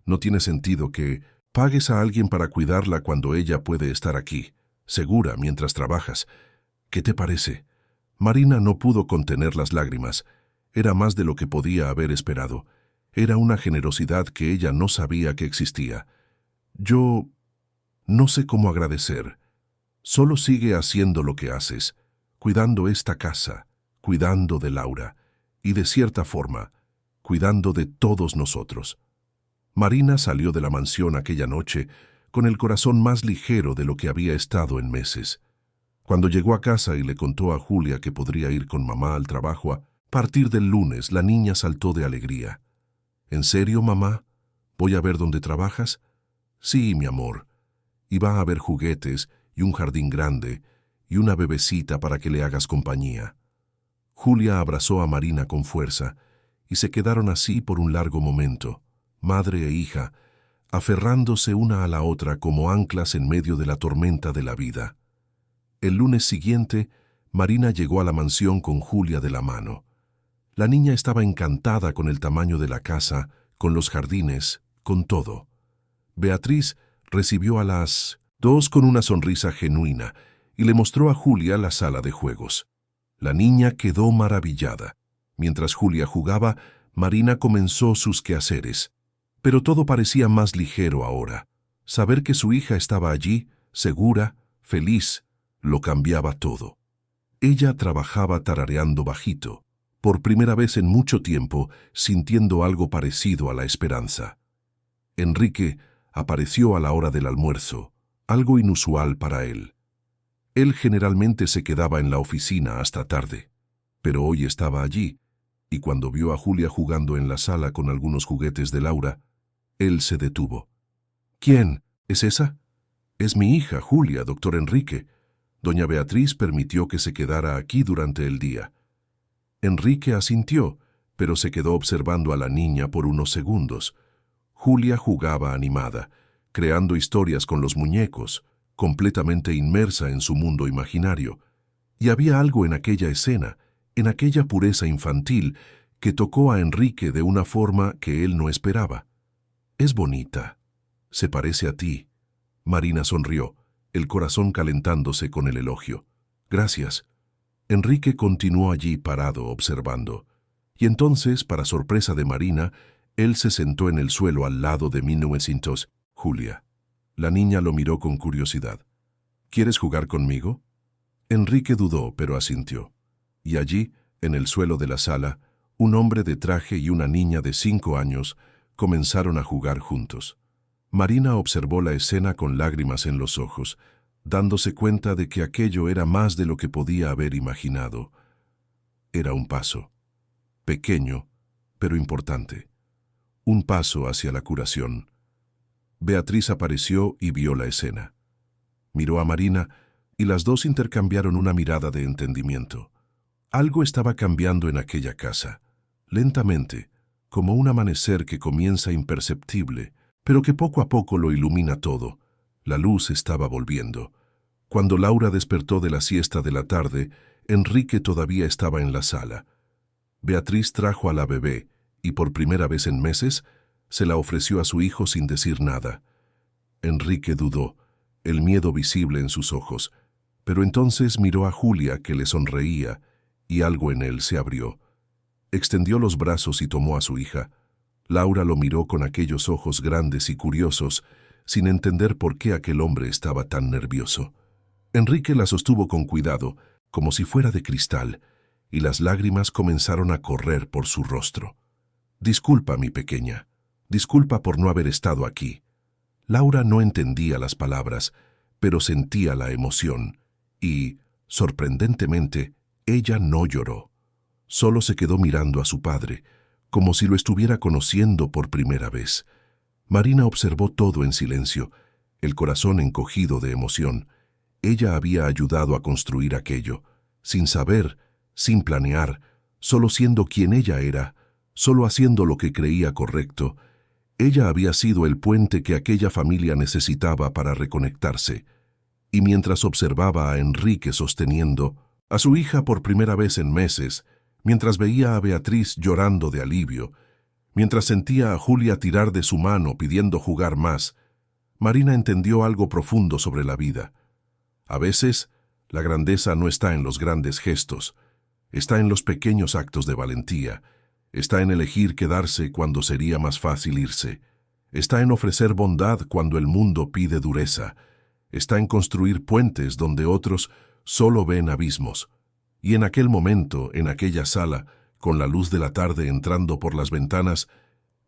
No tiene sentido que pagues a alguien para cuidarla cuando ella puede estar aquí, segura mientras trabajas. ¿Qué te parece?» Marina no pudo contener las lágrimas. Era más de lo que podía haber esperado. Era una generosidad que ella no sabía que existía. «Yo no sé cómo agradecer. Solo sigue haciendo lo que haces, cuidando esta casa, cuidando de Laura, y de cierta forma, cuidando de todos nosotros». Marina salió de la mansión aquella noche con el corazón más ligero de lo que había estado en meses. Cuando llegó a casa y le contó a Julia que podría ir con mamá al trabajo a partir del lunes, la niña saltó de alegría. «¿En serio, mamá? ¿Voy a ver dónde trabajas?» «Sí, mi amor. Y va a haber juguetes y un jardín grande y una bebecita para que le hagas compañía». Julia abrazó a Marina con fuerza y se quedaron así por un largo momento, madre e hija, aferrándose una a la otra como anclas en medio de la tormenta de la vida. El lunes siguiente, Marina llegó a la mansión con Julia de la mano. La niña estaba encantada con el tamaño de la casa, con los jardines, con todo. Beatriz recibió a las 2 con una sonrisa genuina y le mostró a Julia la sala de juegos. La niña quedó maravillada. Mientras Julia jugaba, Marina comenzó sus quehaceres. Pero todo parecía más ligero ahora. Saber que su hija estaba allí, segura, feliz, lo cambiaba todo. Ella trabajaba tarareando bajito, por primera vez en mucho tiempo, sintiendo algo parecido a la esperanza. Enrique apareció a la hora del almuerzo, algo inusual para él. Él generalmente se quedaba en la oficina hasta tarde, pero hoy estaba allí, y cuando vio a Julia jugando en la sala con algunos juguetes de Laura, él se detuvo. ¿Quién? ¿Es esa? Es mi hija, Julia, doctor Enrique. Doña Beatriz permitió que se quedara aquí durante el día. Enrique asintió, pero se quedó observando a la niña por unos segundos. Julia jugaba animada, creando historias con los muñecos, completamente inmersa en su mundo imaginario. Y había algo en aquella escena, en aquella pureza infantil, que tocó a Enrique de una forma que él no esperaba. Es bonita. Se parece a ti. Marina sonrió, el corazón calentándose con el elogio. Gracias. Enrique continuó allí parado observando. Y entonces, para sorpresa de Marina, él se sentó en el suelo al lado de 1900. Julia. La niña lo miró con curiosidad. ¿Quieres jugar conmigo? Enrique dudó, pero asintió. Y allí, en el suelo de la sala, un hombre de traje y una niña de 5 años comenzaron a jugar juntos. Marina observó la escena con lágrimas en los ojos, dándose cuenta de que aquello era más de lo que podía haber imaginado. Era un paso, pequeño, pero importante. Un paso hacia la curación. Beatriz apareció y vio la escena. Miró a Marina y las dos intercambiaron una mirada de entendimiento. Algo estaba cambiando en aquella casa, lentamente, como un amanecer que comienza imperceptible, pero que poco a poco lo ilumina todo. La luz estaba volviendo. Cuando Laura despertó de la siesta de la tarde, Enrique todavía estaba en la sala. Beatriz trajo a la bebé y por primera vez en meses se la ofreció a su hijo sin decir nada. Enrique dudó, el miedo visible en sus ojos, pero entonces miró a Julia que le sonreía y algo en él se abrió. Extendió los brazos y tomó a su hija. Laura lo miró con aquellos ojos grandes y curiosos, sin entender por qué aquel hombre estaba tan nervioso. Enrique la sostuvo con cuidado, como si fuera de cristal, y las lágrimas comenzaron a correr por su rostro. Disculpa, mi pequeña. Disculpa por no haber estado aquí. Laura no entendía las palabras, pero sentía la emoción, y, sorprendentemente, ella no lloró. Solo se quedó mirando a su padre, como si lo estuviera conociendo por primera vez. Marina observó todo en silencio, el corazón encogido de emoción. Ella había ayudado a construir aquello, sin saber, sin planear, solo siendo quien ella era, solo haciendo lo que creía correcto. Ella había sido el puente que aquella familia necesitaba para reconectarse. Y mientras observaba a Enrique sosteniendo a su hija por primera vez en meses, mientras veía a Beatriz llorando de alivio, mientras sentía a Julia tirar de su mano pidiendo jugar más, Marina entendió algo profundo sobre la vida. A veces, la grandeza no está en los grandes gestos, está en los pequeños actos de valentía, está en elegir quedarse cuando sería más fácil irse, está en ofrecer bondad cuando el mundo pide dureza, está en construir puentes donde otros solo ven abismos. Y en aquel momento, en aquella sala, con la luz de la tarde entrando por las ventanas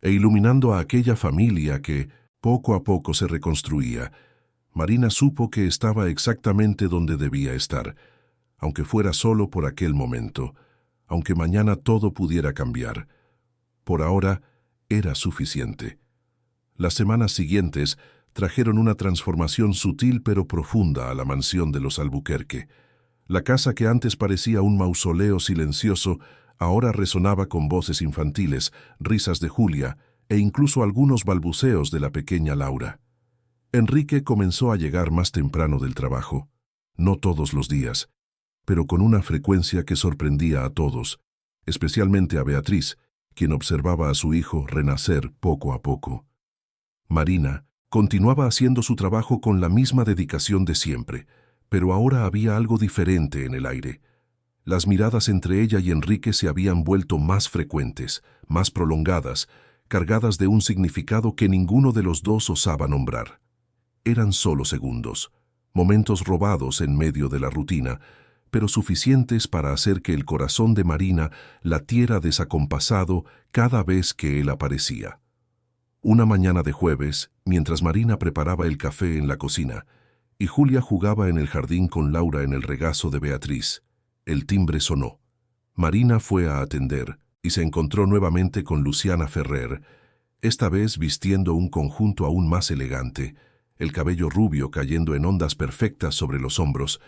e iluminando a aquella familia que poco a poco se reconstruía, Marina supo que estaba exactamente donde debía estar, aunque fuera solo por aquel momento, aunque mañana todo pudiera cambiar. Por ahora era suficiente. Las semanas siguientes trajeron una transformación sutil pero profunda a la mansión de los Albuquerque. La casa que antes parecía un mausoleo silencioso, ahora resonaba con voces infantiles, risas de Julia e incluso algunos balbuceos de la pequeña Laura. Enrique comenzó a llegar más temprano del trabajo, no todos los días, pero con una frecuencia que sorprendía a todos, especialmente a Beatriz, quien observaba a su hijo renacer poco a poco. Marina continuaba haciendo su trabajo con la misma dedicación de siempre, pero ahora había algo diferente en el aire. Las miradas entre ella y Enrique se habían vuelto más frecuentes, más prolongadas, cargadas de un significado que ninguno de los dos osaba nombrar. Eran solo segundos, momentos robados en medio de la rutina, pero suficientes para hacer que el corazón de Marina latiera desacompasado cada vez que él aparecía. Una mañana de jueves, mientras Marina preparaba el café en la cocina, y Julia jugaba en el jardín con Laura en el regazo de Beatriz. El timbre sonó. Marina fue a atender y se encontró nuevamente con Luciana Ferrer, esta vez vistiendo un conjunto aún más elegante, el cabello rubio cayendo en ondas perfectas sobre los hombros,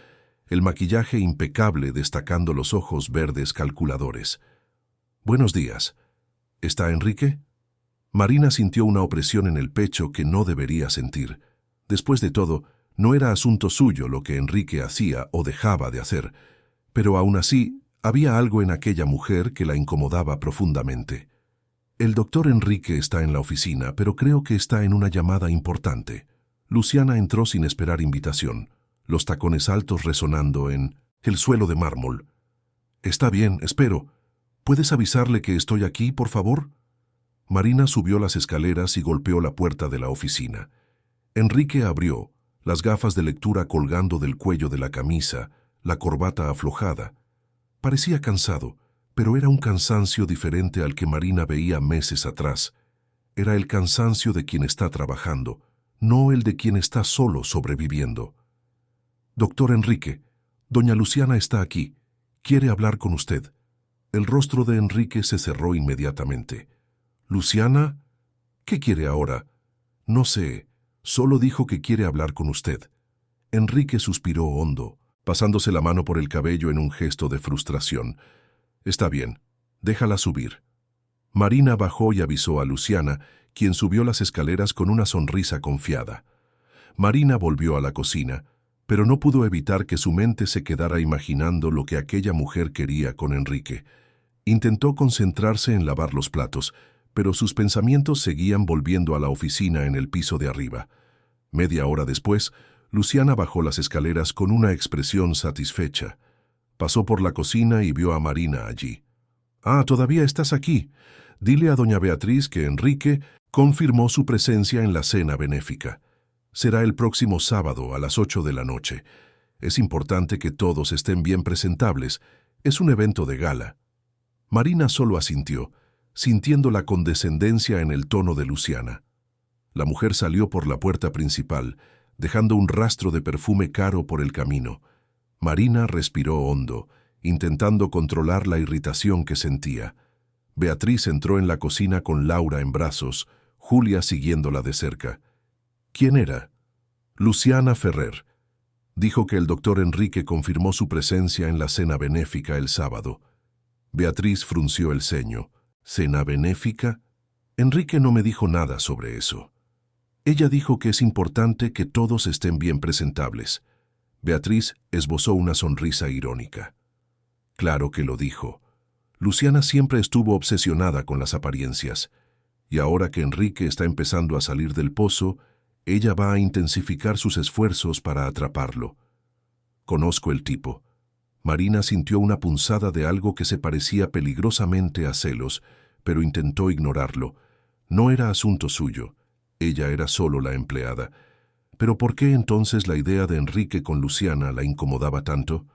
el maquillaje impecable destacando los ojos verdes calculadores. «Buenos días. ¿Está Enrique?» Marina sintió una opresión en el pecho que no debería sentir. Después de todo, no era asunto suyo lo que Enrique hacía o dejaba de hacer, pero aún así había algo en aquella mujer que la incomodaba profundamente. «El doctor Enrique está en la oficina, pero creo que está en una llamada importante». Luciana entró sin esperar invitación, los tacones altos resonando en el suelo de mármol. «Está bien, espero. ¿Puedes avisarle que estoy aquí, por favor?» Marina subió las escaleras y golpeó la puerta de la oficina. Enrique abrió, las gafas de lectura colgando del cuello de la camisa, la corbata aflojada. Parecía cansado, pero era un cansancio diferente al que Marina veía meses atrás. Era el cansancio de quien está trabajando, no el de quien está solo sobreviviendo. «Doctor Enrique, doña Luciana está aquí. Quiere hablar con usted». El rostro de Enrique se cerró inmediatamente. «¿Luciana? ¿Qué quiere ahora?» «No sé, solo dijo que quiere hablar con usted». Enrique suspiró hondo, pasándose la mano por el cabello en un gesto de frustración. «Está bien, déjala subir». Marina bajó y avisó a Luciana, quien subió las escaleras con una sonrisa confiada. Marina volvió a la cocina, pero no pudo evitar que su mente se quedara imaginando lo que aquella mujer quería con Enrique. Intentó concentrarse en lavar los platos, pero sus pensamientos seguían volviendo a la oficina en el piso de arriba. Media hora después, Luciana bajó las escaleras con una expresión satisfecha. Pasó por la cocina y vio a Marina allí. «Ah, todavía estás aquí. Dile a doña Beatriz que Enrique confirmó su presencia en la cena benéfica. Será el próximo sábado a las 8 de la noche. Es importante que todos estén bien presentables. Es un evento de gala». Marina solo asintió, sintiendo la condescendencia en el tono de Luciana. La mujer salió por la puerta principal, dejando un rastro de perfume caro por el camino. Marina respiró hondo, intentando controlar la irritación que sentía. Beatriz entró en la cocina con Laura en brazos, Julia siguiéndola de cerca. ¿Quién era? Luciana Ferrer. Dijo que el doctor Enrique confirmó su presencia en la cena benéfica el sábado. Beatriz frunció el ceño. ¿Cena benéfica? Enrique no me dijo nada sobre eso. Ella dijo que es importante que todos estén bien presentables. Beatriz esbozó una sonrisa irónica. Claro que lo dijo. Luciana siempre estuvo obsesionada con las apariencias, y ahora que Enrique está empezando a salir del pozo, ella va a intensificar sus esfuerzos para atraparlo. Conozco el tipo. Marina sintió una punzada de algo que se parecía peligrosamente a celos, pero intentó ignorarlo. No era asunto suyo. Ella era solo la empleada. ¿Pero por qué entonces la idea de Enrique con Luciana la incomodaba tanto?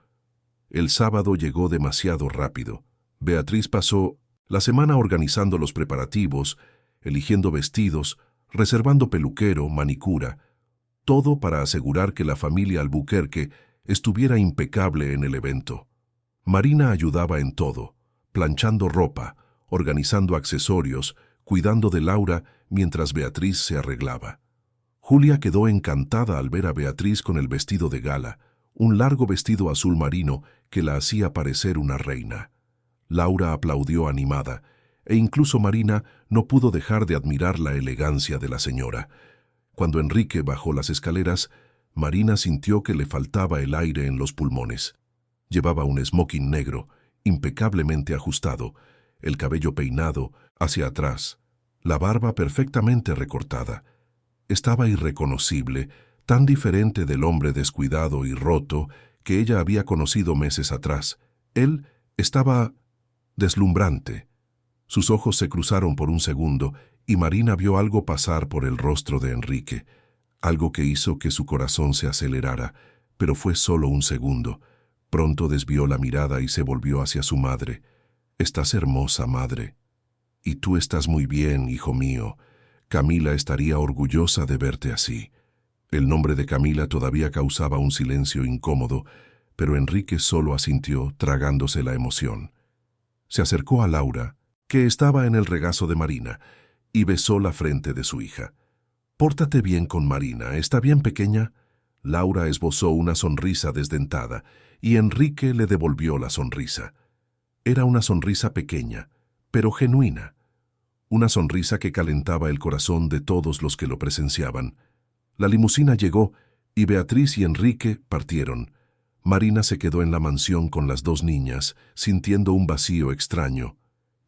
El sábado llegó demasiado rápido. Beatriz pasó la semana organizando los preparativos, eligiendo vestidos, reservando peluquero, manicura, todo para asegurar que la familia Albuquerque estuviera impecable en el evento. Marina ayudaba en todo, planchando ropa, organizando accesorios, cuidando de Laura mientras Beatriz se arreglaba. Julia quedó encantada al ver a Beatriz con el vestido de gala, un largo vestido azul marino que la hacía parecer una reina. Laura aplaudió animada, e incluso Marina no pudo dejar de admirar la elegancia de la señora. Cuando Enrique bajó las escaleras, Marina sintió que le faltaba el aire en los pulmones. Llevaba un smoking negro, impecablemente ajustado, el cabello peinado hacia atrás, la barba perfectamente recortada. Estaba irreconocible, tan diferente del hombre descuidado y roto que ella había conocido meses atrás. Él estaba deslumbrante. Sus ojos se cruzaron por un segundo y Marina vio algo pasar por el rostro de Enrique, algo que hizo que su corazón se acelerara, pero fue solo un segundo. Pronto desvió la mirada y se volvió hacia su madre. «Estás hermosa, madre. Y tú estás muy bien, hijo mío. Camila estaría orgullosa de verte así». El nombre de Camila todavía causaba un silencio incómodo, pero Enrique solo asintió, tragándose la emoción. Se acercó a Laura, que estaba en el regazo de Marina, y besó la frente de su hija. «Pórtate bien con Marina, ¿está bien, pequeña?» Laura esbozó una sonrisa desdentada, y Enrique le devolvió la sonrisa. Era una sonrisa pequeña, pero genuina. Una sonrisa que calentaba el corazón de todos los que lo presenciaban. La limusina llegó, y Beatriz y Enrique partieron. Marina se quedó en la mansión con las dos niñas, sintiendo un vacío extraño.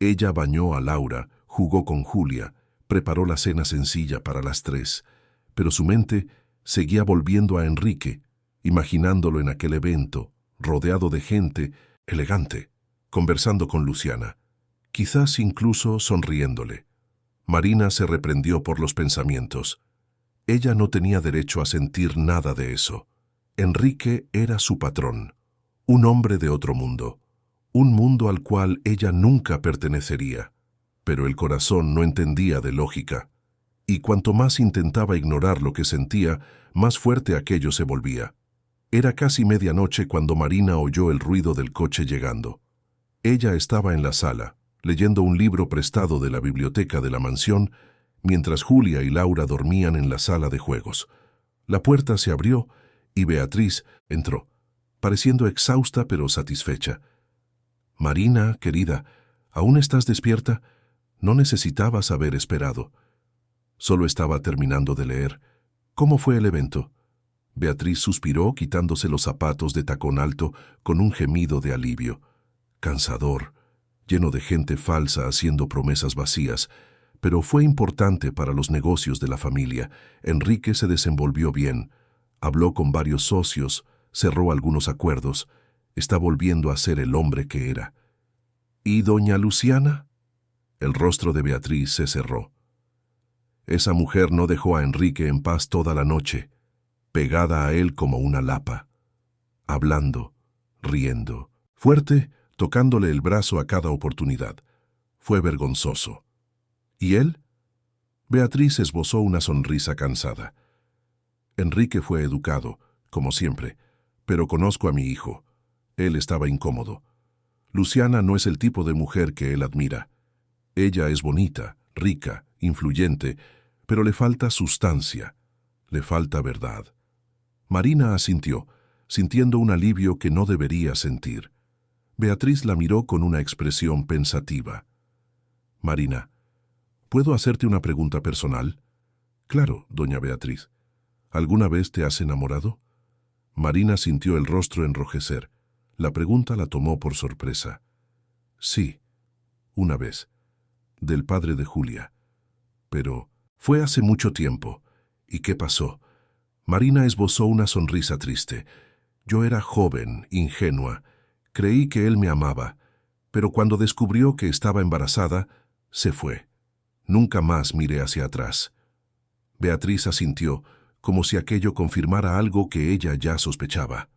Ella bañó a Laura, jugó con Julia, preparó la cena sencilla para las 3, pero su mente seguía volviendo a Enrique, imaginándolo en aquel evento, rodeado de gente, elegante, conversando con Luciana, quizás incluso sonriéndole. Marina se reprendió por los pensamientos. Ella no tenía derecho a sentir nada de eso. Enrique era su patrón, un hombre de otro mundo, un mundo al cual ella nunca pertenecería. Pero el corazón no entendía de lógica, y cuanto más intentaba ignorar lo que sentía, más fuerte aquello se volvía. Era casi medianoche cuando Marina oyó el ruido del coche llegando. Ella estaba en la sala, leyendo un libro prestado de la biblioteca de la mansión, mientras Julia y Laura dormían en la sala de juegos. La puerta se abrió y Beatriz entró, pareciendo exhausta pero satisfecha. «Marina, querida, ¿aún estás despierta? No necesitabas haber esperado». Solo estaba terminando de leer. «¿Cómo fue el evento?» Beatriz suspiró, quitándose los zapatos de tacón alto con un gemido de alivio. Cansador, lleno de gente falsa haciendo promesas vacías, pero fue importante para los negocios de la familia. Enrique se desenvolvió bien, habló con varios socios, cerró algunos acuerdos, está volviendo a ser el hombre que era. ¿Y doña Luciana? El rostro de Beatriz se cerró. Esa mujer no dejó a Enrique en paz toda la noche, pegada a él como una lapa, hablando, riendo, fuerte, tocándole el brazo a cada oportunidad. Fue vergonzoso. ¿Y él? Beatriz esbozó una sonrisa cansada. Enrique fue educado, como siempre, pero conozco a mi hijo. Él estaba incómodo. Luciana no es el tipo de mujer que él admira. Ella es bonita, rica, influyente, pero le falta sustancia, le falta verdad. Marina asintió, sintiendo un alivio que no debería sentir. Beatriz la miró con una expresión pensativa. «Marina, ¿puedo hacerte una pregunta personal?» «Claro, doña Beatriz. ¿Alguna vez te has enamorado?» Marina sintió el rostro enrojecer. La pregunta la tomó por sorpresa. «Sí, una vez. Del padre de Julia. Pero fue hace mucho tiempo. ¿Y qué pasó?» Marina esbozó una sonrisa triste. «Yo era joven, ingenua. Creí que él me amaba, pero cuando descubrió que estaba embarazada, se fue. Nunca más miré hacia atrás». Beatriz asintió, como si aquello confirmara algo que ella ya sospechaba.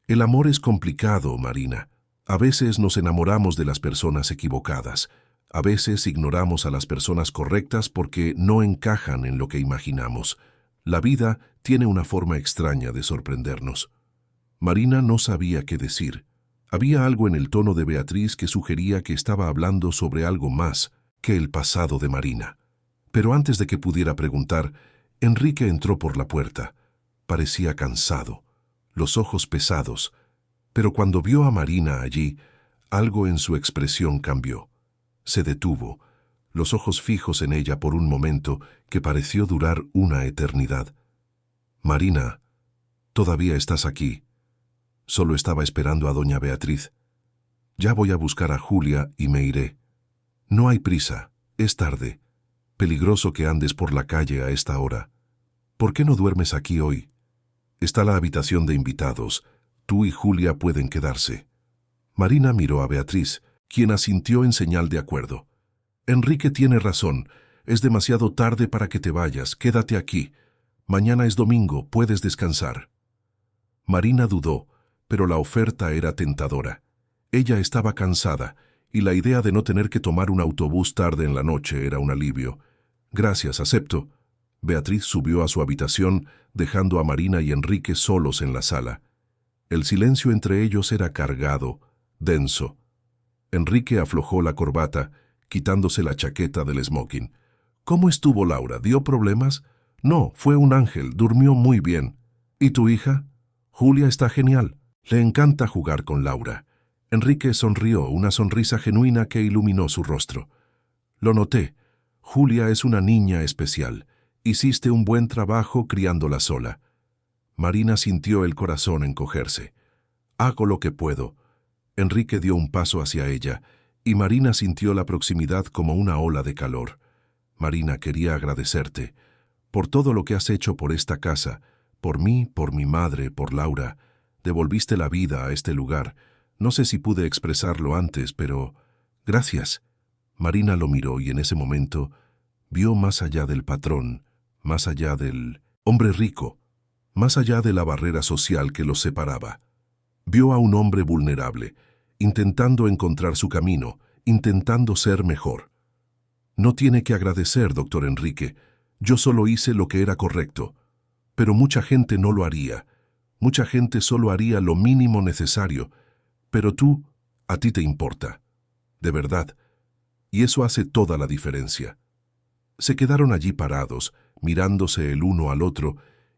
«El amor es complicado, Marina. A veces nos enamoramos de las personas equivocadas. A veces ignoramos a las personas correctas porque no encajan en lo que imaginamos. La vida tiene una forma extraña de sorprendernos». Marina no sabía qué decir. Había algo en el tono de Beatriz que sugería que estaba hablando sobre algo más que el pasado de Marina. Pero antes de que pudiera preguntar, Enrique entró por la puerta. Parecía cansado, los ojos pesados, pero cuando vio a Marina allí, algo en su expresión cambió. Se detuvo, los ojos fijos en ella por un momento que pareció durar una eternidad. «Marina, todavía estás aquí». Solo estaba esperando a doña Beatriz. «Ya voy a buscar a Julia y me iré». «No hay prisa, es tarde. Peligroso que andes por la calle a esta hora. ¿Por qué no duermes aquí hoy? Está la habitación de invitados. Tú y Julia pueden quedarse». Marina miró a Beatriz, quien asintió en señal de acuerdo. «Enrique tiene razón. Es demasiado tarde para que te vayas. Quédate aquí. Mañana es domingo, puedes descansar». Marina dudó, pero la oferta era tentadora. Ella estaba cansada, y la idea de no tener que tomar un autobús tarde en la noche era un alivio. «Gracias, acepto». Beatriz subió a su habitación, dejando a Marina y Enrique solos en la sala. El silencio entre ellos era cargado, denso. Enrique aflojó la corbata, quitándose la chaqueta del smoking. «¿Cómo estuvo Laura? ¿Dio problemas?» «No, fue un ángel, durmió muy bien». «¿Y tu hija?» «Julia está genial. Le encanta jugar con Laura». Enrique sonrió, una sonrisa genuina que iluminó su rostro. «Lo noté. Julia es una niña especial. Hiciste un buen trabajo criándola sola». Marina sintió el corazón encogerse. «Hago lo que puedo». Enrique dio un paso hacia ella, y Marina sintió la proximidad como una ola de calor. «Marina, quería agradecerte por todo lo que has hecho por esta casa, por mí, por mi madre, por Laura. Devolviste la vida a este lugar. No sé si pude expresarlo antes, pero... gracias». Marina lo miró y en ese momento vio más allá del patrón, más allá del hombre rico, más allá de la barrera social que los separaba. Vio a un hombre vulnerable, intentando encontrar su camino, intentando ser mejor. «No tiene que agradecer, doctor Enrique. Yo solo hice lo que era correcto. Pero mucha gente no lo haría. Mucha gente solo haría lo mínimo necesario. Pero tú, a ti te importa. De verdad. Y eso hace toda la diferencia». Se quedaron allí parados, mirándose el uno al otro,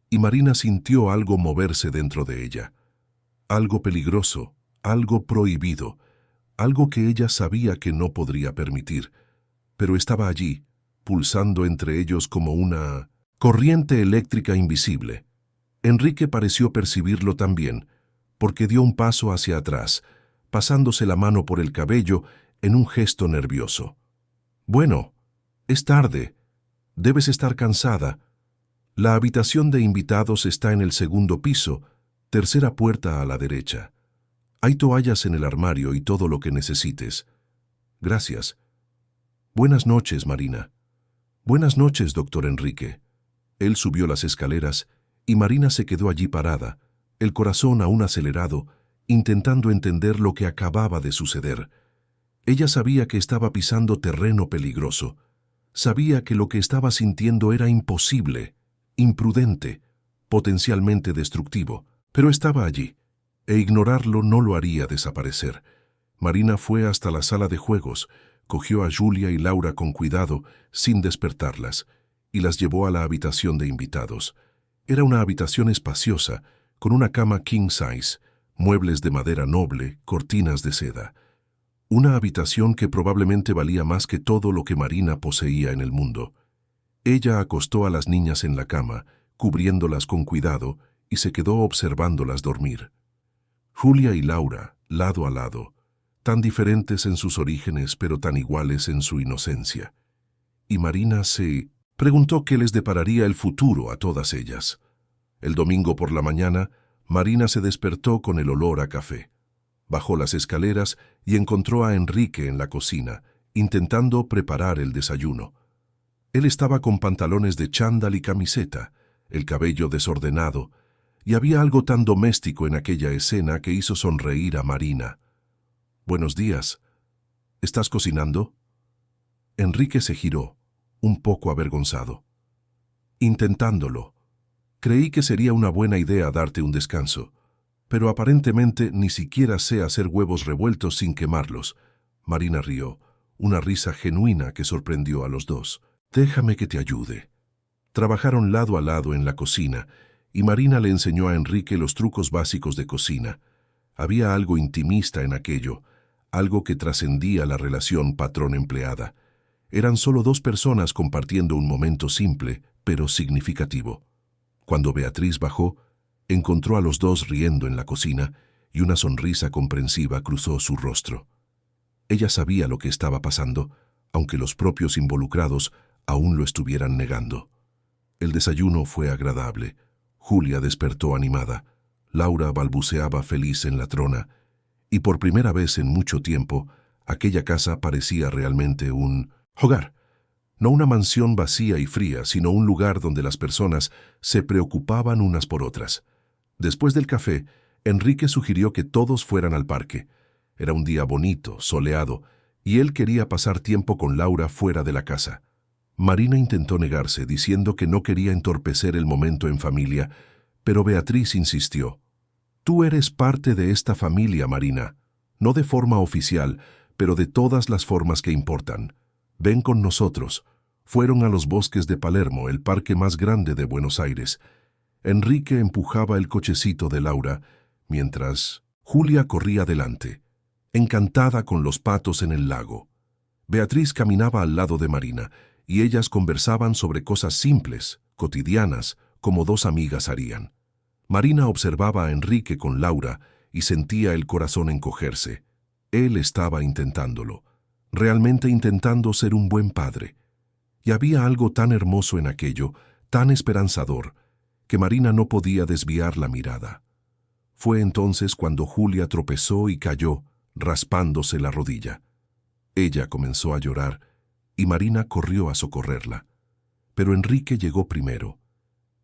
y Marina sintió algo moverse dentro de ella. Algo peligroso, algo prohibido, algo que ella sabía que no podría permitir, pero estaba allí, pulsando entre ellos como una corriente eléctrica invisible. Enrique pareció percibirlo también, porque dio un paso hacia atrás, pasándose la mano por el cabello en un gesto nervioso. «Bueno, es tarde. Debes estar cansada. La habitación de invitados está en el segundo piso, tercera puerta a la derecha. Hay toallas en el armario y todo lo que necesites. Gracias. Buenas noches, Marina». «Buenas noches, doctor Enrique». Él subió las escaleras y Marina se quedó allí parada, el corazón aún acelerado, intentando entender lo que acababa de suceder. Ella sabía que estaba pisando terreno peligroso. Sabía que lo que estaba sintiendo era imposible, imprudente, potencialmente destructivo, pero estaba allí, e ignorarlo no lo haría desaparecer. Marina fue hasta la sala de juegos, cogió a Julia y Laura con cuidado, sin despertarlas, y las llevó a la habitación de invitados. Era una habitación espaciosa, con una cama king size, muebles de madera noble, cortinas de seda. Una habitación que probablemente valía más que todo lo que Marina poseía en el mundo. Ella acostó a las niñas en la cama, cubriéndolas con cuidado, y se quedó observándolas dormir. Julia y Laura, lado a lado, tan diferentes en sus orígenes pero tan iguales en su inocencia. Y Marina se preguntó qué les depararía el futuro a todas ellas. El domingo por la mañana, Marina se despertó con el olor a café. Bajó las escaleras y encontró a Enrique en la cocina, intentando preparar el desayuno. Él estaba con pantalones de chándal y camiseta, el cabello desordenado, y había algo tan doméstico en aquella escena que hizo sonreír a Marina. «Buenos días. ¿Estás cocinando?» Enrique se giró, un poco avergonzado. «Intentándolo. Creí que sería una buena idea darte un descanso, pero aparentemente ni siquiera sé hacer huevos revueltos sin quemarlos». Marina rió, una risa genuina que sorprendió a los dos. «Déjame que te ayude». Trabajaron lado a lado en la cocina, y Marina le enseñó a Enrique los trucos básicos de cocina. Había algo intimista en aquello, algo que trascendía la relación patrón-empleada. Eran solo dos personas compartiendo un momento simple, pero significativo. Cuando Beatriz bajó, encontró a los dos riendo en la cocina y una sonrisa comprensiva cruzó su rostro. Ella sabía lo que estaba pasando, aunque los propios involucrados aún lo estuvieran negando. El desayuno fue agradable. Julia despertó animada. Laura balbuceaba feliz en la trona, y por primera vez en mucho tiempo, aquella casa parecía realmente un hogar. No una mansión vacía y fría, sino un lugar donde las personas se preocupaban unas por otras. Después del café, Enrique sugirió que todos fueran al parque. Era un día bonito, soleado, y él quería pasar tiempo con Laura fuera de la casa. Marina intentó negarse, diciendo que no quería entorpecer el momento en familia, pero Beatriz insistió. Tú eres parte de esta familia, Marina, no de forma oficial, pero de todas las formas que importan. Ven con nosotros. Fueron a los bosques de Palermo, el parque más grande de Buenos Aires. Enrique empujaba el cochecito de Laura, mientras Julia corría delante, encantada con los patos en el lago. Beatriz caminaba al lado de Marina, y ellas conversaban sobre cosas simples, cotidianas, como dos amigas harían. Marina observaba a Enrique con Laura y sentía el corazón encogerse. Él estaba intentándolo, realmente intentando ser un buen padre. Y había algo tan hermoso en aquello, tan esperanzador, que Marina no podía desviar la mirada. Fue entonces cuando Julia tropezó y cayó, raspándose la rodilla. Ella comenzó a llorar, y Marina corrió a socorrerla. Pero Enrique llegó primero.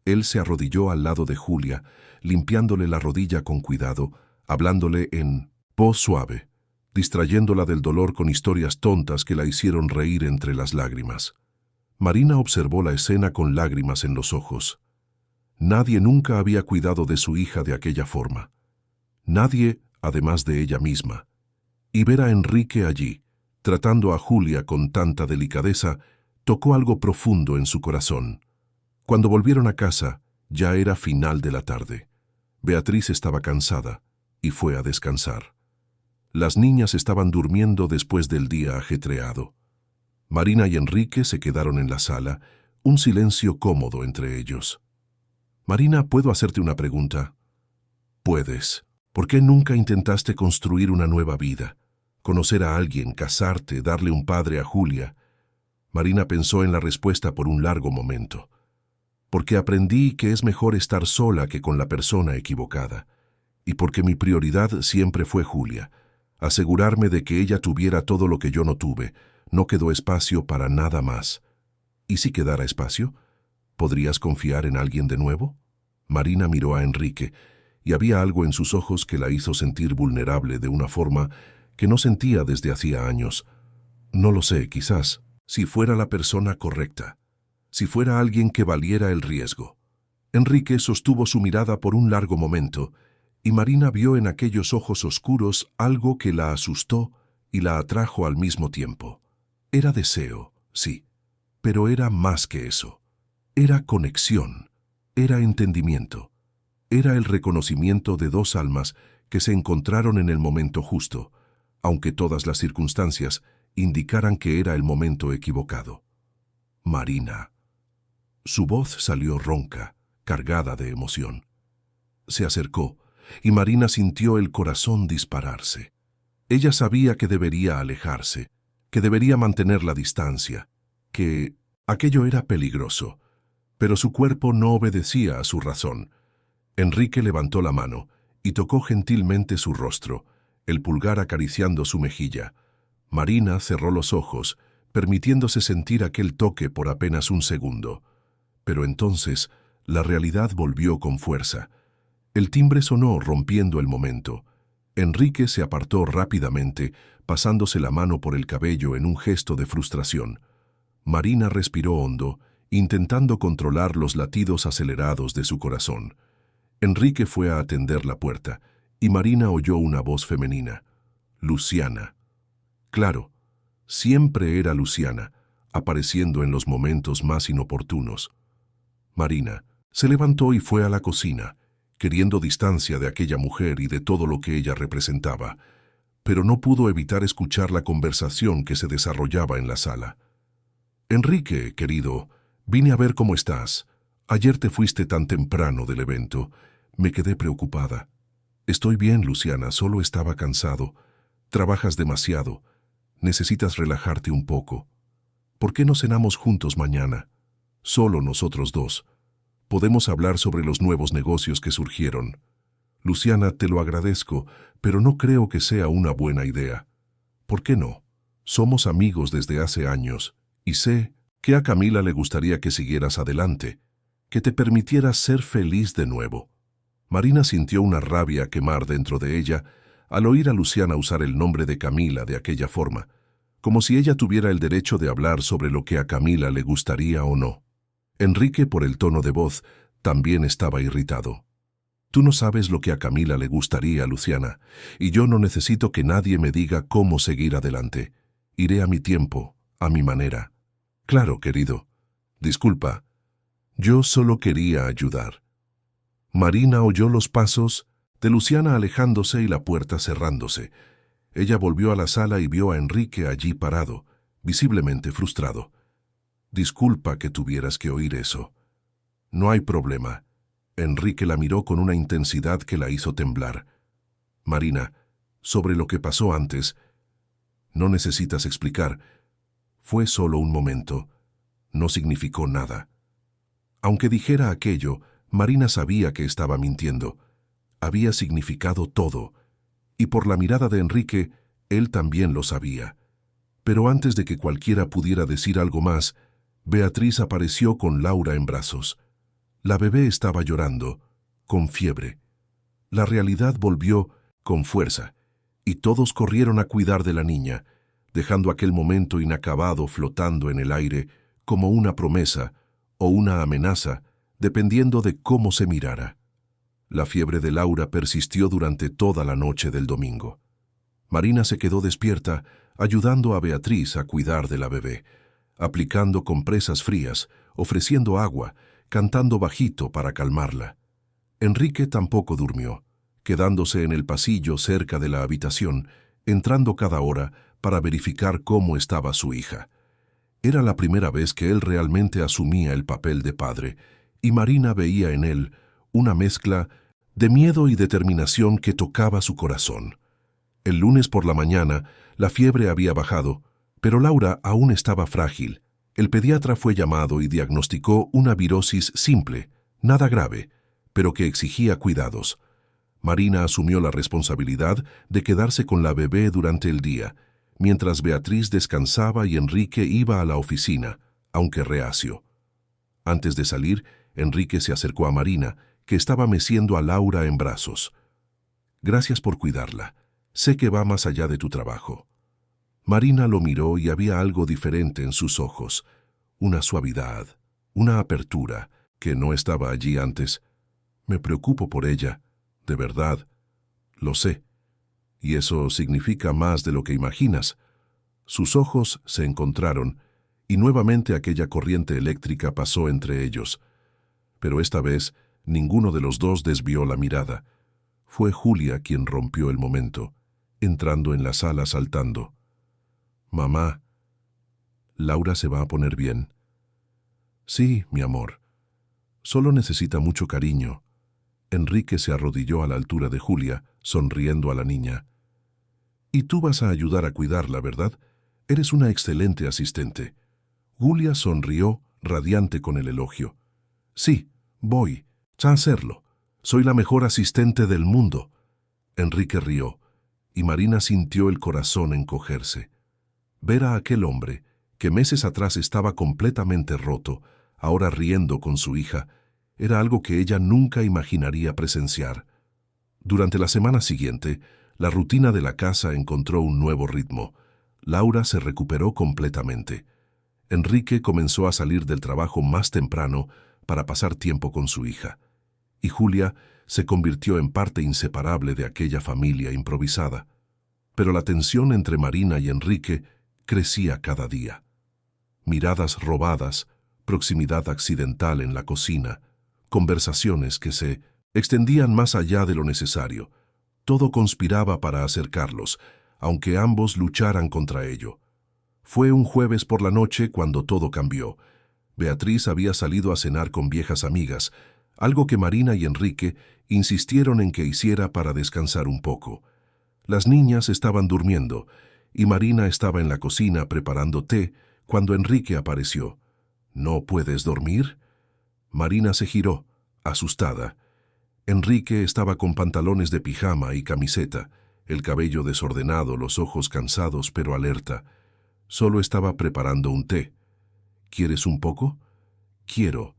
Él se arrodilló al lado de Julia, limpiándole la rodilla con cuidado, hablándole en voz suave, distrayéndola del dolor con historias tontas que la hicieron reír entre las lágrimas. Marina observó la escena con lágrimas en los ojos. Nadie nunca había cuidado de su hija de aquella forma. Nadie, además de ella misma. Y ver a Enrique allí, tratando a Julia con tanta delicadeza, tocó algo profundo en su corazón. Cuando volvieron a casa, ya era final de la tarde. Beatriz estaba cansada y fue a descansar. Las niñas estaban durmiendo después del día ajetreado. Marina y Enrique se quedaron en la sala, un silencio cómodo entre ellos. Marina, ¿puedo hacerte una pregunta? Puedes. ¿Por qué nunca intentaste construir una nueva vida? Conocer a alguien, casarte, darle un padre a Julia. Marina pensó en la respuesta por un largo momento. Porque aprendí que es mejor estar sola que con la persona equivocada. Y porque mi prioridad siempre fue Julia. Asegurarme de que ella tuviera todo lo que yo no tuve. No quedó espacio para nada más. ¿Y si quedara espacio? ¿Podrías confiar en alguien de nuevo? Marina miró a Enrique, y había algo en sus ojos que la hizo sentir vulnerable de una forma que no sentía desde hacía años. No lo sé, quizás, si fuera la persona correcta, si fuera alguien que valiera el riesgo. Enrique sostuvo su mirada por un largo momento, y Marina vio en aquellos ojos oscuros algo que la asustó y la atrajo al mismo tiempo. Era deseo, sí, pero era más que eso. Era conexión, era entendimiento, era el reconocimiento de dos almas que se encontraron en el momento justo, aunque todas las circunstancias indicaran que era el momento equivocado. Marina. Su voz salió ronca, cargada de emoción. Se acercó, y Marina sintió el corazón dispararse. Ella sabía que debería alejarse, que debería mantener la distancia, que aquello era peligroso, pero su cuerpo no obedecía a su razón. Enrique levantó la mano y tocó gentilmente su rostro, el pulgar acariciando su mejilla. Marina cerró los ojos, permitiéndose sentir aquel toque por apenas un segundo. Pero entonces la realidad volvió con fuerza. El timbre sonó rompiendo el momento. Enrique se apartó rápidamente, pasándose la mano por el cabello en un gesto de frustración. Marina respiró hondo, intentando controlar los latidos acelerados de su corazón. Enrique fue a atender la puerta, y Marina oyó una voz femenina. Luciana. Claro, siempre era Luciana, apareciendo en los momentos más inoportunos. Marina se levantó y fue a la cocina, queriendo distancia de aquella mujer y de todo lo que ella representaba, pero no pudo evitar escuchar la conversación que se desarrollaba en la sala. Enrique, querido, vine a ver cómo estás. Ayer te fuiste tan temprano del evento. Me quedé preocupada. Estoy bien, Luciana, solo estaba cansado. Trabajas demasiado. Necesitas relajarte un poco. ¿Por qué no cenamos juntos mañana? Solo nosotros dos. Podemos hablar sobre los nuevos negocios que surgieron. Luciana, te lo agradezco, pero no creo que sea una buena idea. ¿Por qué no? Somos amigos desde hace años, y sé que a Camila le gustaría que siguieras adelante, que te permitieras ser feliz de nuevo. Marina sintió una rabia quemar dentro de ella al oír a Luciana usar el nombre de Camila de aquella forma, como si ella tuviera el derecho de hablar sobre lo que a Camila le gustaría o no. Enrique, por el tono de voz, también estaba irritado. Tú no sabes lo que a Camila le gustaría, Luciana, y yo no necesito que nadie me diga cómo seguir adelante. Iré a mi tiempo, a mi manera. Claro, querido. Disculpa. Yo solo quería ayudar. Marina oyó los pasos de Luciana alejándose y la puerta cerrándose. Ella volvió a la sala y vio a Enrique allí parado, visiblemente frustrado. Disculpa que tuvieras que oír eso. No hay problema. Enrique la miró con una intensidad que la hizo temblar. Marina, sobre lo que pasó antes, no necesitas explicar. Fue solo un momento. No significó nada. Aunque dijera aquello, Marina sabía que estaba mintiendo. Había significado todo. Y por la mirada de Enrique, él también lo sabía. Pero antes de que cualquiera pudiera decir algo más, Beatriz apareció con Laura en brazos. La bebé estaba llorando, con fiebre. La realidad volvió con fuerza, y todos corrieron a cuidar de la niña, dejando aquel momento inacabado flotando en el aire como una promesa o una amenaza, dependiendo de cómo se mirara. La fiebre de Laura persistió durante toda la noche del domingo. Marina se quedó despierta, ayudando a Beatriz a cuidar de la bebé, aplicando compresas frías, ofreciendo agua, cantando bajito para calmarla. Enrique tampoco durmió, quedándose en el pasillo cerca de la habitación, entrando cada hora para verificar cómo estaba su hija. Era la primera vez que él realmente asumía el papel de padre, y Marina veía en él una mezcla de miedo y determinación que tocaba su corazón. El lunes por la mañana, la fiebre había bajado, pero Laura aún estaba frágil. El pediatra fue llamado y diagnosticó una virosis simple, nada grave, pero que exigía cuidados. Marina asumió la responsabilidad de quedarse con la bebé durante el día, mientras Beatriz descansaba y Enrique iba a la oficina, aunque reacio. Antes de salir, Enrique se acercó a Marina, que estaba meciendo a Laura en brazos. Gracias por cuidarla. Sé que va más allá de tu trabajo. Marina lo miró y había algo diferente en sus ojos, una suavidad, una apertura que no estaba allí antes. Me preocupo por ella, de verdad. Lo sé. Y eso significa más de lo que imaginas. Sus ojos se encontraron y nuevamente aquella corriente eléctrica pasó entre ellos. Pero esta vez ninguno de los dos desvió la mirada. Fue Julia quien rompió el momento, entrando en la sala saltando. Mamá, Laura se va a poner bien. Sí, mi amor. Solo necesita mucho cariño. Enrique se arrodilló a la altura de Julia, sonriendo a la niña. Y tú vas a ayudar a cuidarla, ¿verdad? Eres una excelente asistente. Julia sonrió, radiante con el elogio. Sí, voy a hacerlo. Soy la mejor asistente del mundo. Enrique rió, y Marina sintió el corazón encogerse. Ver a aquel hombre, que meses atrás estaba completamente roto, ahora riendo con su hija, era algo que ella nunca imaginaría presenciar. Durante la semana siguiente, la rutina de la casa encontró un nuevo ritmo. Laura se recuperó completamente. Enrique comenzó a salir del trabajo más temprano para pasar tiempo con su hija. Y Julia se convirtió en parte inseparable de aquella familia improvisada. Pero la tensión entre Marina y Enrique crecía cada día. Miradas robadas, proximidad accidental en la cocina, conversaciones que se extendían más allá de lo necesario. Todo conspiraba para acercarlos, aunque ambos lucharan contra ello. Fue un jueves por la noche cuando todo cambió. Beatriz había salido a cenar con viejas amigas, algo que Marina y Enrique insistieron en que hiciera para descansar un poco. Las niñas estaban durmiendo, y Marina estaba en la cocina preparando té cuando Enrique apareció. ¿No puedes dormir? Marina se giró, asustada. Enrique estaba con pantalones de pijama y camiseta, el cabello desordenado, los ojos cansados pero alerta. Solo estaba preparando un té. ¿Quieres un poco? Quiero.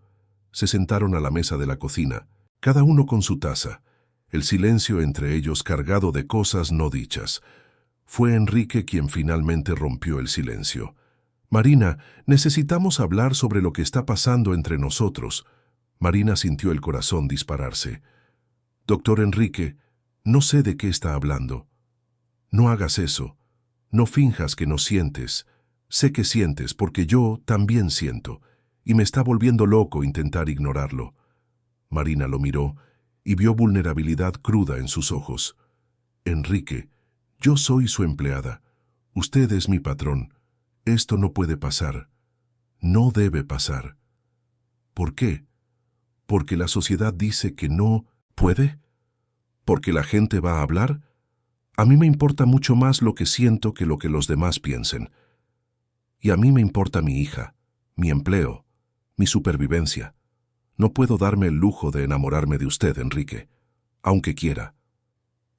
Se sentaron a la mesa de la cocina, cada uno con su taza, el silencio entre ellos cargado de cosas no dichas. Fue Enrique quien finalmente rompió el silencio. Marina, necesitamos hablar sobre lo que está pasando entre nosotros. Marina sintió el corazón dispararse. Doctor Enrique, no sé de qué está hablando. No hagas eso. No finjas que no sientes. Sé que sientes porque yo también siento, y me está volviendo loco intentar ignorarlo. Marina lo miró y vio vulnerabilidad cruda en sus ojos. Enrique, yo soy su empleada. Usted es mi patrón. Esto no puede pasar. No debe pasar. ¿Por qué? ¿Porque la sociedad dice que no puede? ¿Porque la gente va a hablar? A mí me importa mucho más lo que siento que lo que los demás piensen. Y a mí me importa mi hija, mi empleo, mi supervivencia. No puedo darme el lujo de enamorarme de usted, Enrique, aunque quiera.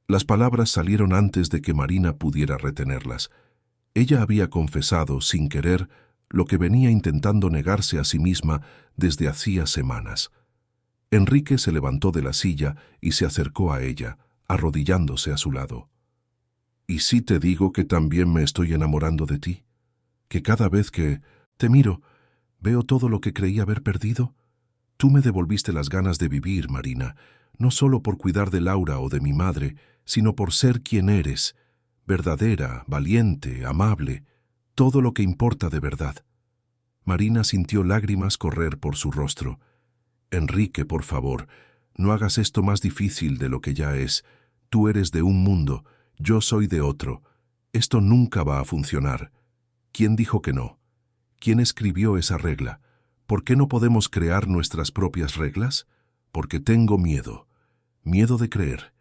Las palabras salieron antes de que Marina pudiera retenerlas. Ella había confesado, sin querer, lo que venía intentando negarse a sí misma desde hacía semanas. Enrique se levantó de la silla y se acercó a ella, arrodillándose a su lado. ¿Y si te digo que también me estoy enamorando de ti? ¿Que cada vez que te miro, veo todo lo que creí haber perdido? Tú me devolviste las ganas de vivir, Marina, no solo por cuidar de Laura o de mi madre, sino por ser quien eres, verdadera, valiente, amable, todo lo que importa de verdad. Marina sintió lágrimas correr por su rostro. Enrique, por favor, no hagas esto más difícil de lo que ya es. Tú eres de un mundo, yo soy de otro. Esto nunca va a funcionar. ¿Quién dijo que no? ¿Quién escribió esa regla? ¿Por qué no podemos crear nuestras propias reglas? Porque tengo miedo. Miedo de creer,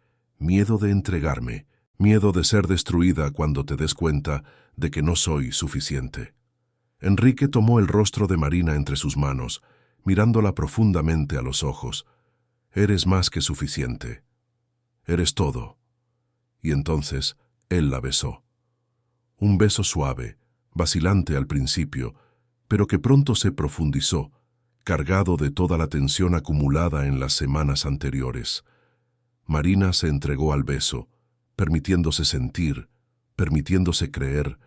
miedo de entregarme, miedo de ser destruida cuando te des cuenta de que no soy suficiente. Enrique tomó el rostro de Marina entre sus manos, mirándola profundamente a los ojos. Eres más que suficiente. Eres todo. Y entonces él la besó. Un beso suave, vacilante al principio, pero que pronto se profundizó, cargado de toda la tensión acumulada en las semanas anteriores. Marina se entregó al beso, permitiéndose sentir, permitiéndose creer,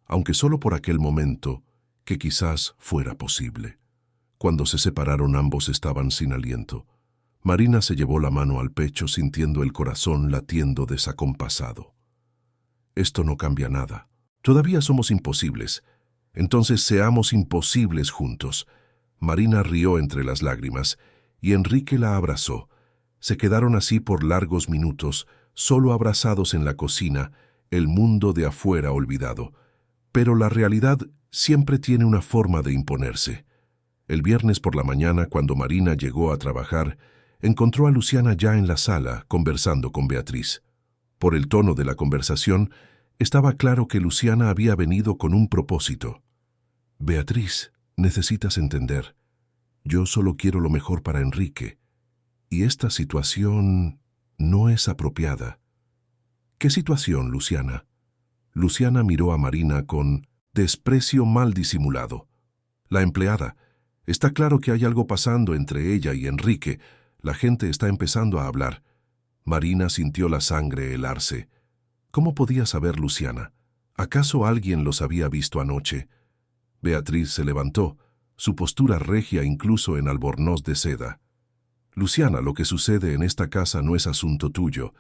aunque solo por aquel momento, que quizás fuera posible. Cuando se separaron ambos estaban sin aliento. Marina se llevó la mano al pecho sintiendo el corazón latiendo desacompasado. Esto no cambia nada. Todavía somos imposibles. Entonces seamos imposibles juntos. Marina rió entre las lágrimas y Enrique la abrazó. Se quedaron así por largos minutos, solo abrazados en la cocina, el mundo de afuera olvidado. Pero la realidad siempre tiene una forma de imponerse. El viernes por la mañana, cuando Marina llegó a trabajar, encontró a Luciana ya en la sala, conversando con Beatriz. Por el tono de la conversación, estaba claro que Luciana había venido con un propósito. Beatriz, necesitas entender. Yo solo quiero lo mejor para Enrique. Y esta situación no es apropiada. ¿Qué situación, Luciana? Luciana miró a Marina con desprecio mal disimulado. La empleada. Está claro que hay algo pasando entre ella y Enrique. La gente está empezando a hablar. Marina sintió la sangre helarse. ¿Cómo podía saber Luciana? ¿Acaso alguien los había visto anoche? Beatriz se levantó, su postura regia incluso en albornoz de seda. Luciana, lo que sucede en esta casa no es asunto tuyo,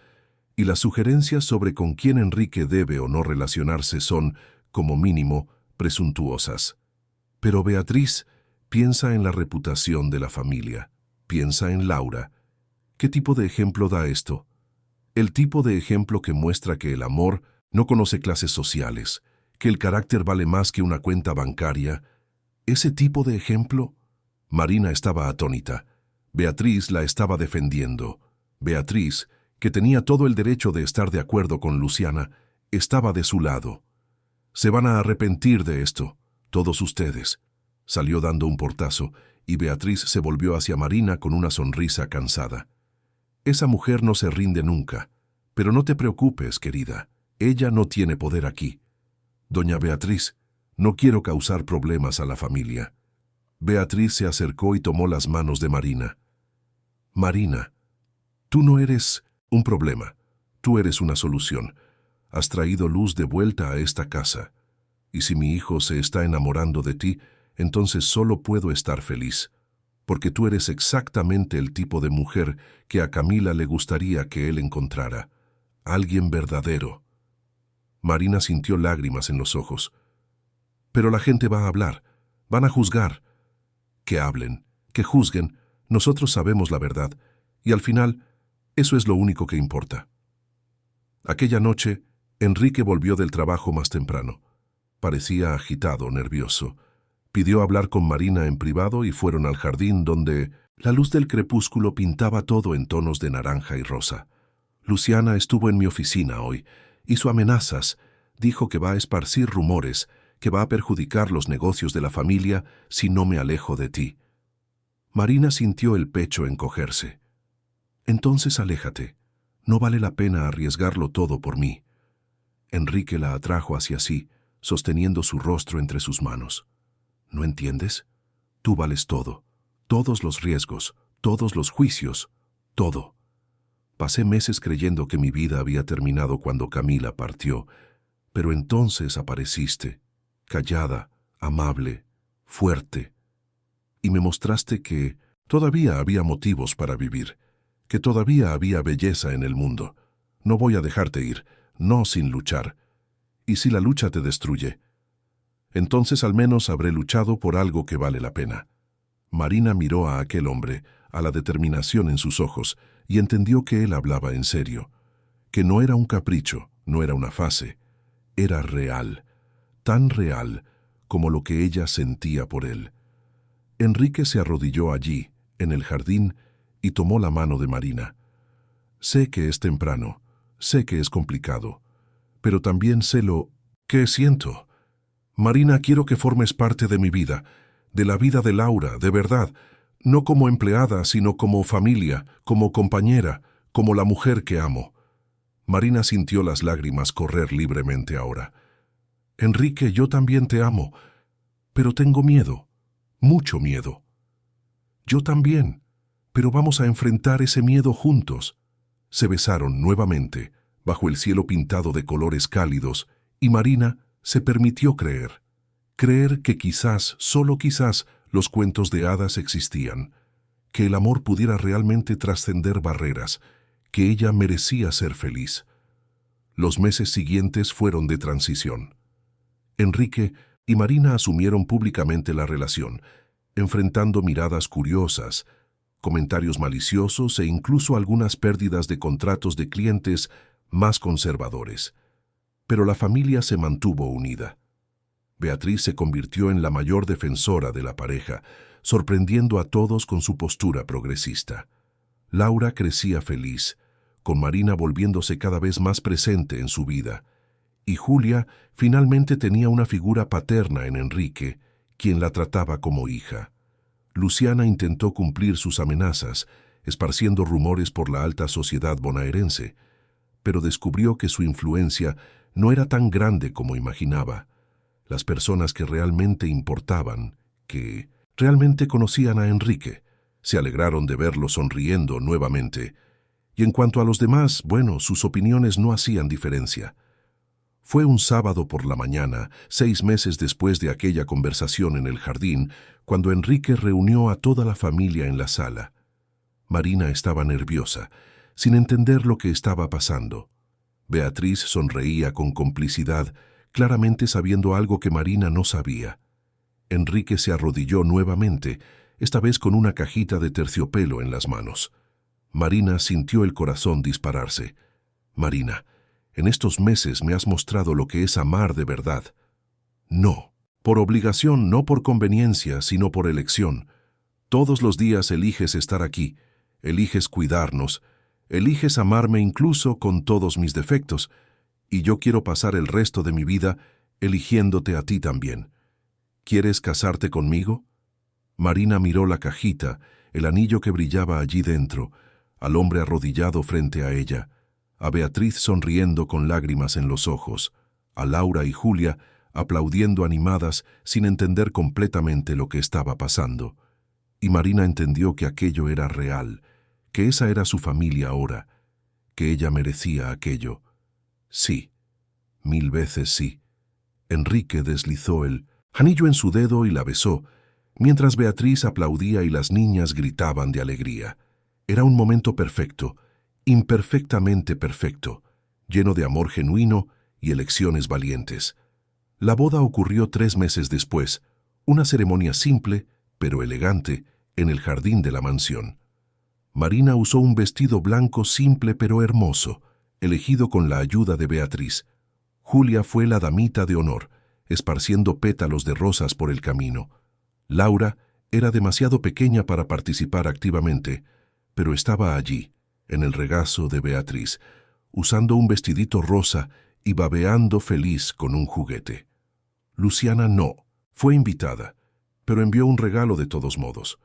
y las sugerencias sobre con quién Enrique debe o no relacionarse son, como mínimo, presuntuosas. Pero Beatriz piensa en la reputación de la familia, piensa en Laura. ¿Qué tipo de ejemplo da esto? El tipo de ejemplo que muestra que el amor no conoce clases sociales, que el carácter vale más que una cuenta bancaria. ¿Ese tipo de ejemplo? Marina estaba atónita. Beatriz la estaba defendiendo. Beatriz, que tenía todo el derecho de estar de acuerdo con Luciana, estaba de su lado. Se van a arrepentir de esto, todos ustedes. Salió dando un portazo, y Beatriz se volvió hacia Marina con una sonrisa cansada. Esa mujer no se rinde nunca, pero no te preocupes, querida. Ella no tiene poder aquí. Doña Beatriz, no quiero causar problemas a la familia. Beatriz se acercó y tomó las manos de Marina. Marina, tú no eres un problema, tú eres una solución. Has traído luz de vuelta a esta casa. Y si mi hijo se está enamorando de ti, entonces solo puedo estar feliz, porque tú eres exactamente el tipo de mujer que a Camila le gustaría que él encontrara. Alguien verdadero. Marina sintió lágrimas en los ojos. Pero la gente va a hablar, van a juzgar. Que hablen, que juzguen, nosotros sabemos la verdad, y al final, eso es lo único que importa. Aquella noche, Enrique volvió del trabajo más temprano. Parecía agitado, nervioso. Pidió hablar con Marina en privado y fueron al jardín donde la luz del crepúsculo pintaba todo en tonos de naranja y rosa. Luciana estuvo en mi oficina hoy. Hizo amenazas. Dijo que va a esparcir rumores, que va a perjudicar los negocios de la familia si no me alejo de ti. Marina sintió el pecho encogerse. Entonces aléjate. No vale la pena arriesgarlo todo por mí. Enrique la atrajo hacia sí, sosteniendo su rostro entre sus manos. ¿No entiendes? Tú vales todo, todos los riesgos, todos los juicios, todo. Pasé meses creyendo que mi vida había terminado cuando Camila partió, pero entonces apareciste, callada, amable, fuerte, y me mostraste que todavía había motivos para vivir, que todavía había belleza en el mundo. No voy a dejarte ir, no sin luchar. Y si la lucha te destruye, entonces al menos habré luchado por algo que vale la pena. Marina miró a aquel hombre, a la determinación en sus ojos, y entendió que él hablaba en serio, que no era un capricho, no era una fase, era real, tan real como lo que ella sentía por él. Enrique se arrodilló allí, en el jardín, y tomó la mano de Marina. Sé que es temprano, sé que es complicado, pero también sé lo que siento. Marina, quiero que formes parte de mi vida, de la vida de Laura, de verdad, no como empleada, sino como familia, como compañera, como la mujer que amo. Marina sintió las lágrimas correr libremente ahora. Enrique, yo también te amo, pero tengo miedo, mucho miedo. Yo también, pero vamos a enfrentar ese miedo juntos. Se besaron nuevamente, bajo el cielo pintado de colores cálidos, y Marina se permitió creer. Creer que quizás, solo quizás, los cuentos de hadas existían, que el amor pudiera realmente trascender barreras, que ella merecía ser feliz. Los meses siguientes fueron de transición. Enrique y Marina asumieron públicamente la relación, enfrentando miradas curiosas, comentarios maliciosos e incluso algunas pérdidas de contratos de clientes más conservadores. Pero la familia se mantuvo unida. Beatriz se convirtió en la mayor defensora de la pareja, sorprendiendo a todos con su postura progresista. Laura crecía feliz, con Marina volviéndose cada vez más presente en su vida, y Julia finalmente tenía una figura paterna en Enrique, quien la trataba como hija. Luciana intentó cumplir sus amenazas, esparciendo rumores por la alta sociedad bonaerense, pero descubrió que su influencia no era tan grande como imaginaba. Las personas que realmente importaban, que realmente conocían a Enrique, se alegraron de verlo sonriendo nuevamente, y en cuanto a los demás, bueno, sus opiniones no hacían diferencia. Fue un sábado por la mañana, 6 meses después de aquella conversación en el jardín, cuando Enrique reunió a toda la familia en la sala. Marina estaba nerviosa, sin entender lo que estaba pasando. Beatriz sonreía con complicidad, claramente sabiendo algo que Marina no sabía. Enrique se arrodilló nuevamente, esta vez con una cajita de terciopelo en las manos. Marina sintió el corazón dispararse. Marina, en estos meses me has mostrado lo que es amar de verdad. No, por obligación, no por conveniencia, sino por elección. Todos los días eliges estar aquí, eliges cuidarnos, eliges amarme incluso con todos mis defectos, y yo quiero pasar el resto de mi vida eligiéndote a ti también. ¿Quieres casarte conmigo? Marina miró la cajita, el anillo que brillaba allí dentro, al hombre arrodillado frente a ella, a Beatriz sonriendo con lágrimas en los ojos, a Laura y Julia aplaudiendo animadas sin entender completamente lo que estaba pasando. Y Marina entendió que aquello era real, que esa era su familia ahora, que ella merecía aquello. Sí, 1000 veces sí. Enrique deslizó el anillo en su dedo y la besó, mientras Beatriz aplaudía y las niñas gritaban de alegría. Era un momento perfecto, imperfectamente perfecto, lleno de amor genuino y elecciones valientes. La boda ocurrió 3 meses después, una ceremonia simple, pero elegante, en el jardín de la mansión. Marina usó un vestido blanco simple pero hermoso, elegido con la ayuda de Beatriz. Julia fue la damita de honor, esparciendo pétalos de rosas por el camino. Laura era demasiado pequeña para participar activamente, pero estaba allí, en el regazo de Beatriz, usando un vestidito rosa y babeando feliz con un juguete. Luciana no, fue invitada, pero envió un regalo de todos modos.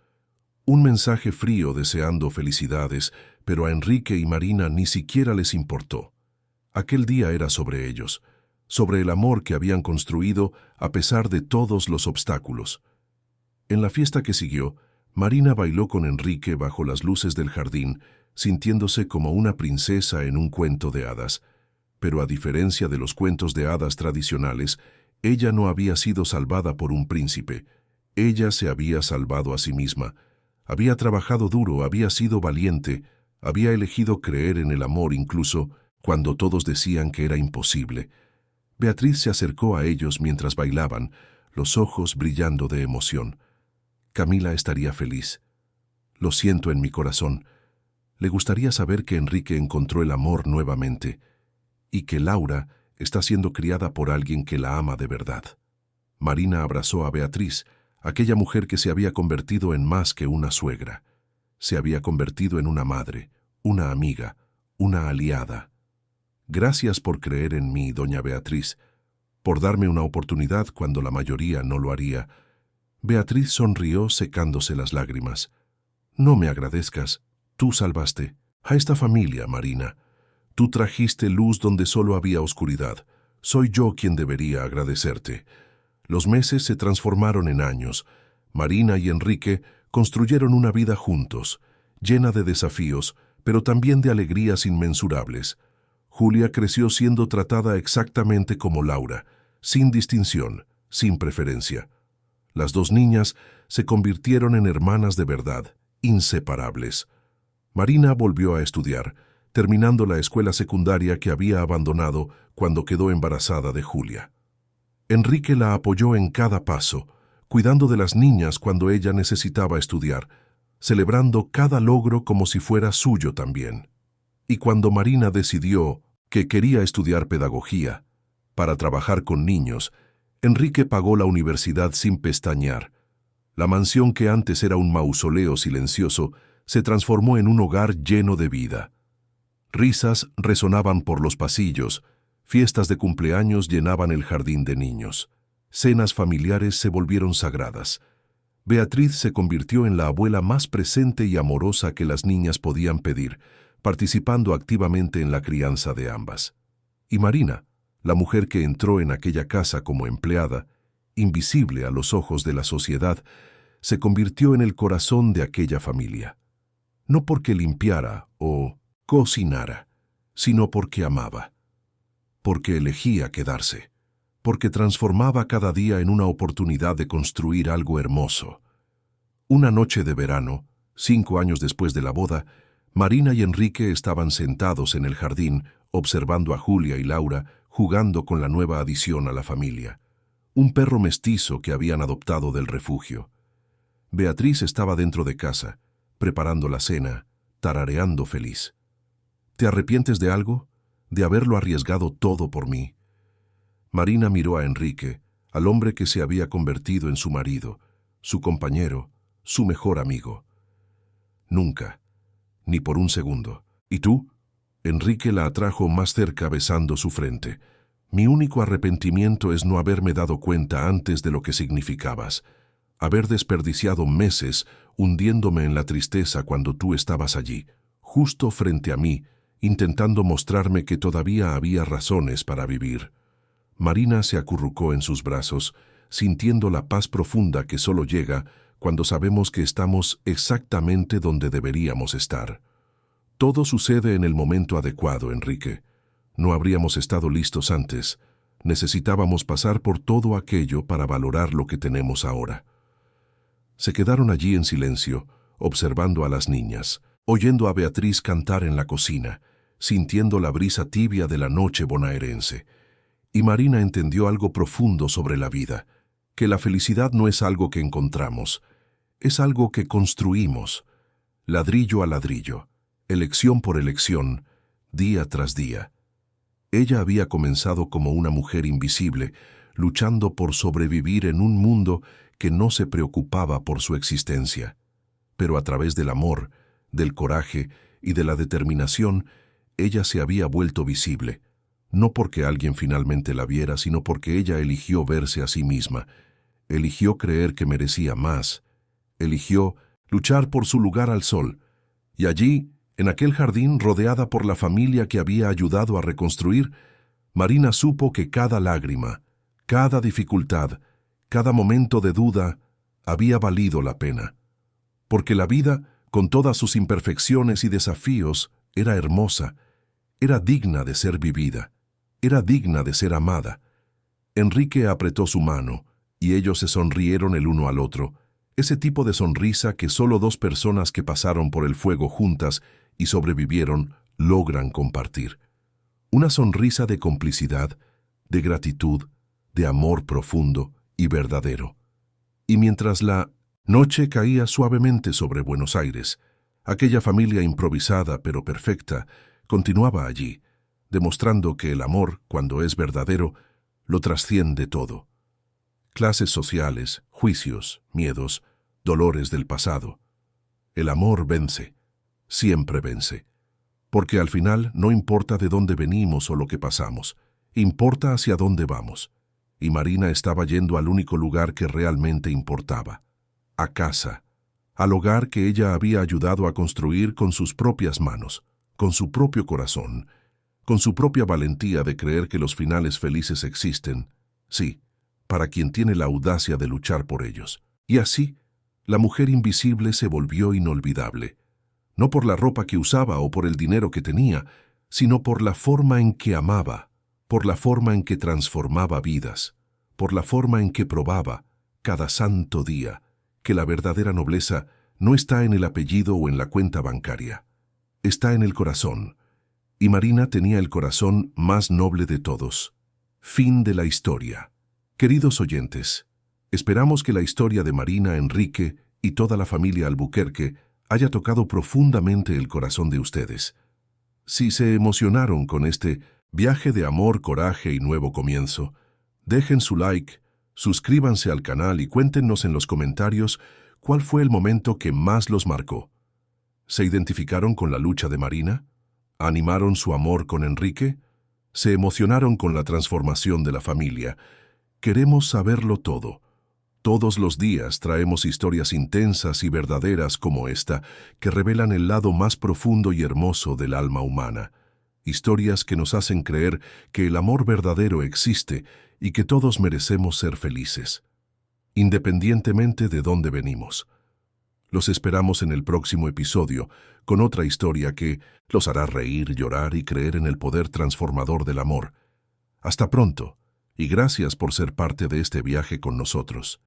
Un mensaje frío deseando felicidades, pero a Enrique y Marina ni siquiera les importó. Aquel día era sobre ellos, sobre el amor que habían construido a pesar de todos los obstáculos. En la fiesta que siguió, Marina bailó con Enrique bajo las luces del jardín, sintiéndose como una princesa en un cuento de hadas. Pero a diferencia de los cuentos de hadas tradicionales, ella no había sido salvada por un príncipe. Ella se había salvado a sí misma. Había trabajado duro, había sido valiente, había elegido creer en el amor incluso cuando todos decían que era imposible. Beatriz se acercó a ellos mientras bailaban, los ojos brillando de emoción. Camila estaría feliz. Lo siento en mi corazón. Le gustaría saber que Enrique encontró el amor nuevamente y que Laura está siendo criada por alguien que la ama de verdad. Marina abrazó a Beatriz, aquella mujer que se había convertido en más que una suegra. Se había convertido en una madre, una amiga, una aliada. Gracias por creer en mí, doña Beatriz, por darme una oportunidad cuando la mayoría no lo haría. Beatriz sonrió secándose las lágrimas. No me agradezcas, tú salvaste a esta familia, Marina. Tú trajiste luz donde solo había oscuridad. Soy yo quien debería agradecerte. Los meses se transformaron en años. Marina y Enrique construyeron una vida juntos, llena de desafíos, pero también de alegrías inmensurables. Julia creció siendo tratada exactamente como Laura, sin distinción, sin preferencia. Las dos niñas se convirtieron en hermanas de verdad, inseparables. Marina volvió a estudiar, terminando la escuela secundaria que había abandonado cuando quedó embarazada de Julia. Enrique la apoyó en cada paso, cuidando de las niñas cuando ella necesitaba estudiar, celebrando cada logro como si fuera suyo también. Y cuando Marina decidió que quería estudiar pedagogía, para trabajar con niños, Enrique pagó la universidad sin pestañear. La mansión que antes era un mausoleo silencioso se transformó en un hogar lleno de vida. Risas resonaban por los pasillos, fiestas de cumpleaños llenaban el jardín de niños. Cenas familiares se volvieron sagradas. Beatriz se convirtió en la abuela más presente y amorosa que las niñas podían pedir, participando activamente en la crianza de ambas. Y Marina, la mujer que entró en aquella casa como empleada, invisible a los ojos de la sociedad, se convirtió en el corazón de aquella familia. No porque limpiara o cocinara, sino porque amaba. Porque elegía quedarse, porque transformaba cada día en una oportunidad de construir algo hermoso. Una noche de verano, 5 años después de la boda, Marina y Enrique estaban sentados en el jardín, observando a Julia y Laura jugando con la nueva adición a la familia, un perro mestizo que habían adoptado del refugio. Beatriz estaba dentro de casa, preparando la cena, tarareando feliz. ¿Te arrepientes de algo? ¿De haberlo arriesgado todo por mí? Marina miró a Enrique, al hombre que se había convertido en su marido, su compañero, su mejor amigo. Nunca, ni por un segundo. ¿Y tú? Enrique la atrajo más cerca besando su frente. Mi único arrepentimiento es no haberme dado cuenta antes de lo que significabas, haber desperdiciado meses hundiéndome en la tristeza cuando tú estabas allí, justo frente a mí, intentando mostrarme que todavía había razones para vivir. Marina se acurrucó en sus brazos, sintiendo la paz profunda que solo llega cuando sabemos que estamos exactamente donde deberíamos estar. Todo sucede en el momento adecuado, Enrique. No habríamos estado listos antes. Necesitábamos pasar por todo aquello para valorar lo que tenemos ahora. Se quedaron allí en silencio, observando a las niñas, oyendo a Beatriz cantar en la cocina, sintiendo la brisa tibia de la noche bonaerense. Y Marina entendió algo profundo sobre la vida, que la felicidad no es algo que encontramos, es algo que construimos, ladrillo a ladrillo, elección por elección, día tras día. Ella había comenzado como una mujer invisible, luchando por sobrevivir en un mundo que no se preocupaba por su existencia. Pero a través del amor, del coraje y de la determinación, ella se había vuelto visible, no porque alguien finalmente la viera, sino porque ella eligió verse a sí misma, eligió creer que merecía más, eligió luchar por su lugar al sol, y allí, en aquel jardín rodeada por la familia que había ayudado a reconstruir, Marina supo que cada lágrima, cada dificultad, cada momento de duda había valido la pena. Porque la vida, con todas sus imperfecciones y desafíos, era hermosa, era digna de ser vivida, era digna de ser amada. Enrique apretó su mano, y ellos se sonrieron el uno al otro, ese tipo de sonrisa que solo dos personas que pasaron por el fuego juntas y sobrevivieron logran compartir. Una sonrisa de complicidad, de gratitud, de amor profundo y verdadero. Y mientras la noche caía suavemente sobre Buenos Aires, aquella familia improvisada pero perfecta continuaba allí, demostrando que el amor, cuando es verdadero, lo trasciende todo. Clases sociales, juicios, miedos, dolores del pasado. El amor vence, siempre vence. Porque al final no importa de dónde venimos o lo que pasamos, importa hacia dónde vamos. Y Marina estaba yendo al único lugar que realmente importaba, a casa, al hogar que ella había ayudado a construir con sus propias manos, con su propio corazón, con su propia valentía de creer que los finales felices existen, sí, para quien tiene la audacia de luchar por ellos. Y así, la mujer invisible se volvió inolvidable, no por la ropa que usaba o por el dinero que tenía, sino por la forma en que amaba, por la forma en que transformaba vidas, por la forma en que probaba, cada santo día, que la verdadera nobleza no está en el apellido o en la cuenta bancaria, está en el corazón. Y Marina tenía el corazón más noble de todos. Fin de la historia. Queridos oyentes, esperamos que la historia de Marina, Enrique y toda la familia Albuquerque haya tocado profundamente el corazón de ustedes. Si se emocionaron con este viaje de amor, coraje y nuevo comienzo, dejen su like, suscríbanse al canal y cuéntenos en los comentarios cuál fue el momento que más los marcó. ¿Se identificaron con la lucha de Marina? ¿Animaron su amor con Enrique? ¿Se emocionaron con la transformación de la familia? Queremos saberlo todo. Todos los días traemos historias intensas y verdaderas como esta, que revelan el lado más profundo y hermoso del alma humana. Historias que nos hacen creer que el amor verdadero existe y que todos merecemos ser felices, independientemente de dónde venimos. Los esperamos en el próximo episodio, con otra historia que los hará reír, llorar y creer en el poder transformador del amor. Hasta pronto, y gracias por ser parte de este viaje con nosotros.